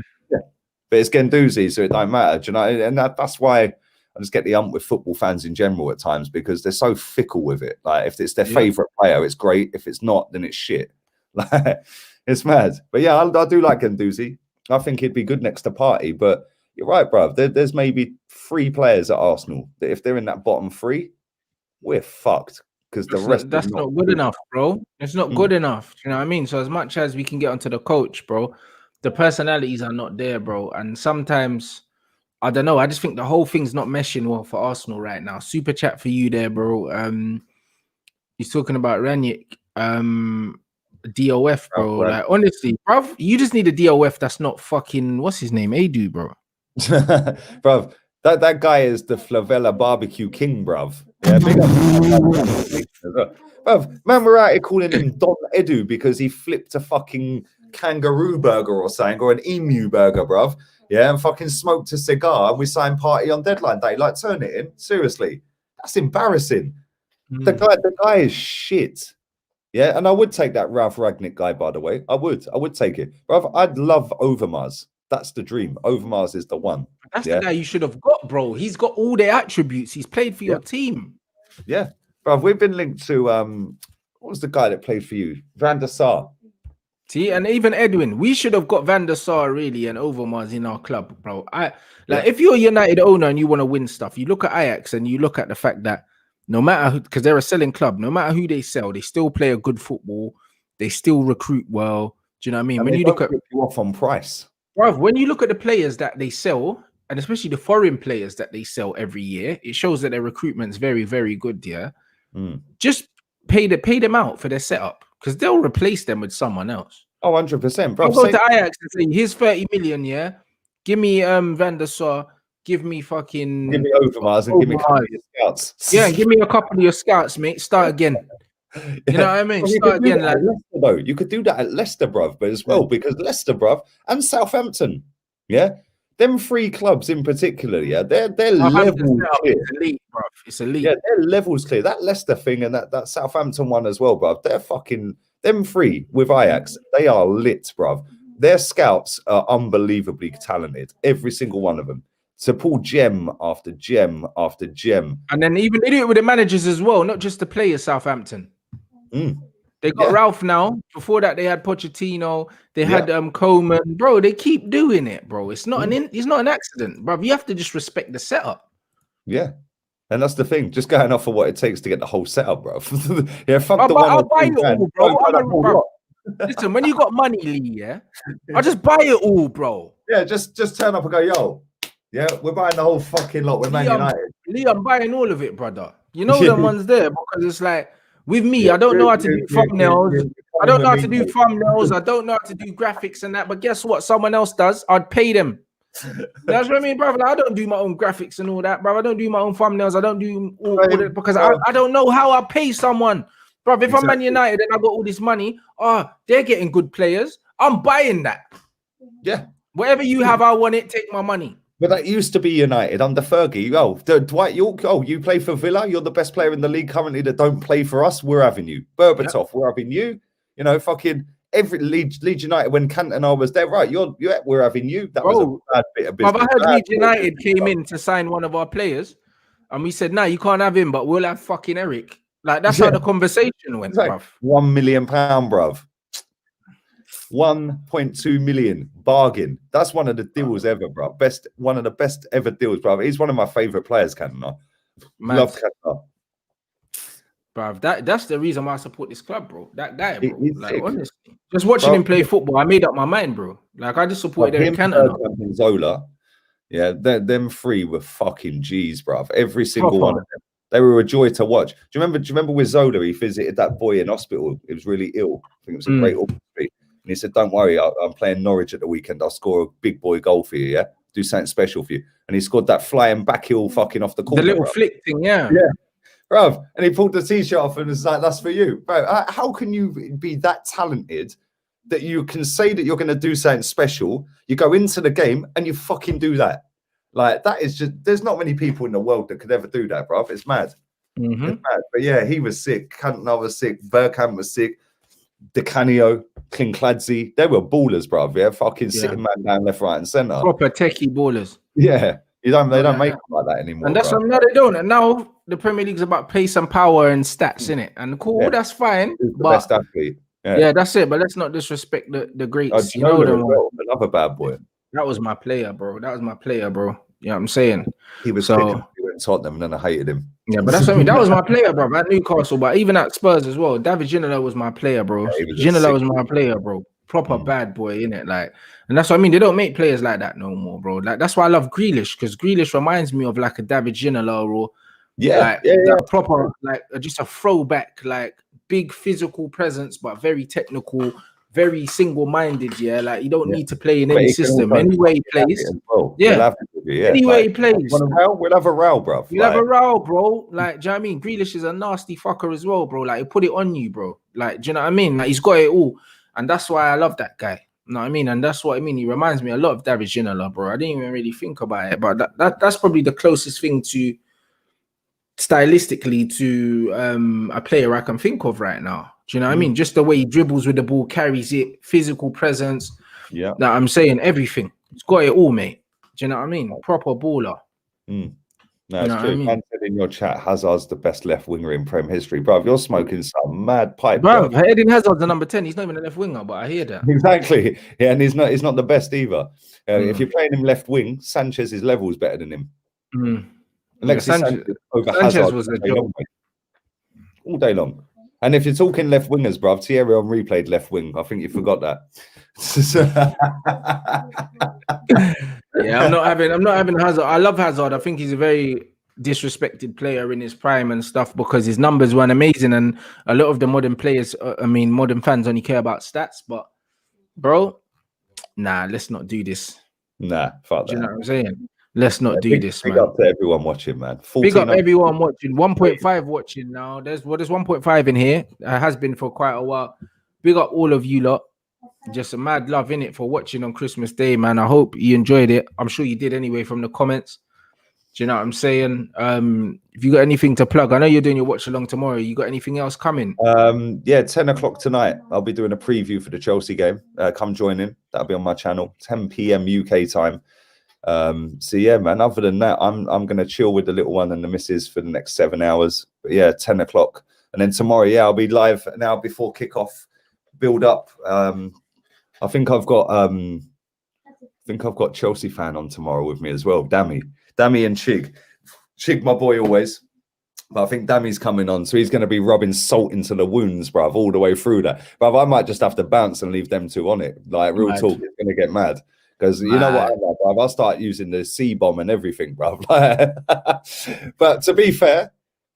But it's Guendouzi, so it don't matter. Do you know? And that's why I just get the ump with football fans in general at times because they're so fickle with it. Like, if it's their favourite player, it's great. If it's not, then it's shit. Like, it's mad. But yeah, I do like Guendouzi. I think he'd be good next to Partey. But you're right, bruv. There's maybe 3 players at Arsenal that if they're in that bottom 3, we're fucked. Because the rest that's not good enough, bro. It's not good enough. You know what I mean? So as much as we can get onto the coach, bro, the personalities are not there, bro. And sometimes, I don't know, I just think the whole thing's not meshing well for Arsenal right now. Super chat for you there, bro. He's talking about Ranić. DOF, bro. Like, honestly, bro, you just need a DOF that's not fucking, what's his name? Adu, bro. Bruv, that guy is the Flavella barbecue king, bruv. Yeah, big up. Bruv, man, we're out here calling him Don Edu because he flipped a fucking kangaroo burger or something, or an emu burger, bruv. Yeah, and fucking smoked a cigar, and we signed Partey on deadline day. Like, turn it in. Seriously. That's embarrassing. The guy is shit. Yeah, and I would take that Ralph Ragnick guy, by the way. I would take it. Bruv, I'd love Overmars. That's the dream. Overmars is the one. That's the guy you should have got, bro. He's got all the attributes. He's played for your team. Yeah. Bruv, we've been linked to, what was the guy that played for you? Van der Sar. See, and even Edwin, we should have got Van der Sar really and Overmars in our club, bro. If you're a United owner and you want to win stuff, you look at Ajax and you look at the fact that no matter who, because they're a selling club, no matter who they sell, they still play a good football. They still recruit well. Do you know what I mean? And when you look at you off on price, bro, when you look at the players that they sell, and especially the foreign players that they sell every year, it shows that their recruitment's very, very good. Yeah, just pay them out for their setup because they'll replace them with someone else. Oh, 100%, bro. I'll go to Ajax and say, here's 30 million. Yeah, give me Van der Sar. Give me fucking... Give me Overmars and give me a couple of your scouts. Yeah, give me a couple of your scouts, mate. Start again. You know what I mean? Start again. Like, Leicester, though. You could do that at Leicester, bruv, but as well, because Leicester, bruv, and Southampton, yeah? Them 3 clubs in particular, yeah? They're levels clear. It's elite, bruv. It's elite. Yeah, their levels clear. That Leicester thing and that Southampton one as well, bruv. They're fucking... Them 3 with Ajax, they are lit, bruv. Their scouts are unbelievably talented. Every single one of them. To pull gem after gem after gem. And then even they do it with the managers as well, not just the players, Southampton. They got Ralph now. Before that, they had Pochettino. They had Coleman. Bro, they keep doing it, bro. It's not it's not an accident, bro. You have to just respect the setup. Yeah. And that's the thing. Just going off for what it takes to get the whole setup, bro. Yeah, fuck bro, the one. I'll buy it all, bro. Listen, when you got money, Lee, yeah, I'll just buy it all, bro. Yeah, just turn up and go, yo. Yeah, we're buying the whole fucking lot. We're Man United. Lee, I'm buying all of it, brother. You know the ones there because it's like with me, I don't know how to do thumbnails. I don't know how to do thumbnails. I don't know how to do graphics and that. But guess what? Someone else does. I'd pay them. That's what I mean, brother. Like, I don't do my own graphics and all that, bro. I don't do my own thumbnails. I don't do all that because I don't know how I pay someone, bro. If I'm Man United and I got all this money, they're getting good players. I'm buying that. Yeah. Whatever you have, I want it. Take my money. But that used to be United under Fergie. Oh, Dwight York. Oh, you play for Villa. You're the best player in the league currently that don't play for us. We're having you. Berbatov, we're having you. You know, fucking every Leeds United when Cantona was there. Right, we're having you. That was a bad bit of business. I heard Leeds United came in to sign one of our players, and we said, "No, you can't have him, but we'll have fucking Eric." Like that's how the conversation went, like bruv. £1 million, bruv. 1.2 million bargain. That's one of the deals ever, bro. One of the best ever deals, bro. He's one of my favorite players, Cantona. Love Cantona. Bruv, that's the reason why I support this club, bro. That guy, bro. He's like sick. honestly, just watching him play football, I made up my mind, bro. Like I just supported Eric Cantona. And Zola, yeah, them three were fucking G's, bruv. Every single one of them. They were a joy to watch. Do you remember with Zola? He visited that boy in hospital. He was really ill. I think it was a great opportunity. And he said, "Don't worry, I'm playing Norwich at the weekend. I'll score a big boy goal for you. Yeah, do something special for you." And he scored that flying back heel fucking off the corner. The little flick thing, yeah. Bruv, and he pulled the t-shirt off and was like, "That's for you." Bro, how can you be that talented that you can say that you're going to do something special? You go into the game and you fucking do that. Like, that is just, there's not many people in the world that could ever do that, bruv. It's mad. It's mad. But yeah, he was sick. Cantona was sick. Bergkamp was sick. Di Canio, Kinkladze, they were ballers, bruv. Yeah, fucking sitting man down left, right, and centre. Proper techie ballers. Yeah. They don't make them like that anymore. And that's what they don't. And now the Premier League's about pace and power and stats, innit? And cool, that's fine. He's the best athlete. Yeah, that's it. But let's not disrespect the greats. You know them well. Another bad boy. That was my player, bro. You know what I'm saying? He was so he went to Tottenham and then I hated him. Yeah, but that's what I mean. That was my player, bro. At Newcastle, but even at Spurs as well. David Ginola was my player, bro. Ginola was my player, bro. Proper bad boy, innit? Like, and that's what I mean. They don't make players like that no more, bro. Like, that's why I love Grealish, because Grealish reminds me of like a David Ginola or proper, like just a throwback, like big physical presence, but very technical, very single-minded. Yeah, like you don't need to play in any system. Anyway, he plays. Anyway, he plays. We'll have a row, bro. We'll have a row, bro. Like, do you know what I mean? Grealish is a nasty fucker as well, bro. Like, he put it on you, bro. Like, do you know what I mean? Like, he's got it all. And that's why I love that guy. You know what I mean? And that's what I mean. He reminds me a lot of David Ginola, bro. I didn't even really think about it, but that's probably the closest thing to stylistically to a player I can think of right now. Do you know what I mean? Just the way he dribbles with the ball, carries it, physical presence. Yeah. That I'm saying everything. He's got it all, mate. Do you know what I mean? Proper baller. No, it's true. Man said in your chat, Hazard's the best left winger in Prem history. Bro, you're smoking some mad pipe. Bro, Eden Hazard's the number 10. He's not even a left winger, but I hear that. Exactly. Yeah, and he's not the best either. If you're playing him left wing, Sanchez's level is better than him. Sanchez was a joke. All day long. And if you're talking left wingers, bruv, Thierry Henry played left wing. I think you forgot that. Yeah, I'm not having Hazard. I love Hazard. I think he's a very disrespected player in his prime and stuff because his numbers weren't amazing, and a lot of the modern players, modern fans only care about stats. But bro, nah, let's not do this. Nah, fuck that. Do you know what I'm saying? Let's not do this, man. Big up to everyone watching, man. Big up everyone watching. 1.5 watching now. There's 1.5 in here. It has been for quite a while. Big up all of you lot. Just a mad love in it for watching on Christmas Day, man. I hope you enjoyed it. I'm sure you did anyway from the comments. Do you know what I'm saying? If you got anything to plug, I know you're doing your watch along tomorrow. You got anything else coming? Yeah, 10 o'clock tonight. I'll be doing a preview for the Chelsea game. Come join in. That'll be on my channel. 10 p.m. UK time. So yeah, man. Other than that, I'm gonna chill with the little one and the missus for the next 7 hours. But yeah, 10 o'clock, and then tomorrow, yeah, I'll be live an hour before kickoff. Build up. I think I've got Chelsea fan on tomorrow with me as well. Dammy and Chig, my boy always. But I think Dammy's coming on, so he's going to be rubbing salt into the wounds, bruv, all the way through that. Bruv, I might just have to bounce and leave them two on it. Like real talk, it's going to get mad. Because you know what I like, bruv? I'll start using the C-bomb and everything, bruv. But to be fair,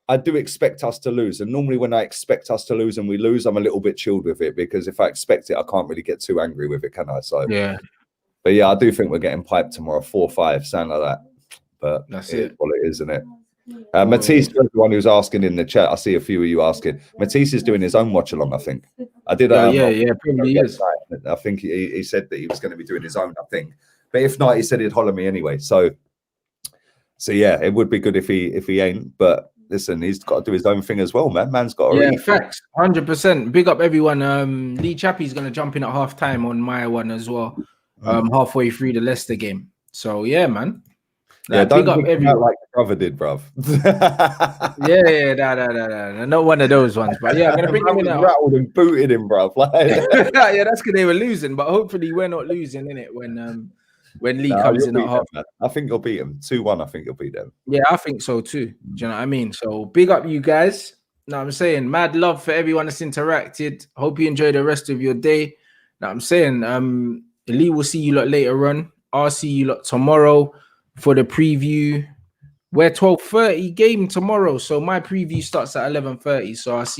I do expect us to lose. And normally when I expect us to lose and we lose, I'm a little bit chilled with it. Because if I expect it, I can't really get too angry with it, can I? So yeah. But yeah, I do think we're getting piped tomorrow, 4-5, something like that. But that's it. Well, it is, isn't it? Matisse, the one who's asking in the chat, I see a few of you asking. Matisse is doing his own watch along, I think. I did. Probably is. I think he said that he was going to be doing his own, I think. But if not, he said he'd holler me anyway. So yeah, it would be good if he ain't. But listen, he's got to do his own thing as well, man. Man's got to facts, 100%. Big up everyone. Lee Chappie's going to jump in at half time on my one as well. Halfway through the Leicester game. So yeah, man. Like, don't big up dig him out everyone. like your brother did, bruv. Yeah, nah, not one of those ones. But yeah, I'm gonna bring him in. Rattled and booted him, bruv. Like, Yeah, that's because they were losing. But hopefully, we're not losing in it when Lee comes in at half. I think you'll beat him 2-1. I think you'll beat them. Yeah, I think so too. Do you know what I mean? So big up you guys. Know what I'm saying? Mad love for everyone that's interacted. Hope you enjoy the rest of your day. Know what I'm saying? Lee will see you lot later on. I'll see you lot tomorrow for the preview. We're 12:30 game tomorrow. So my preview starts at 11:30. So I'll see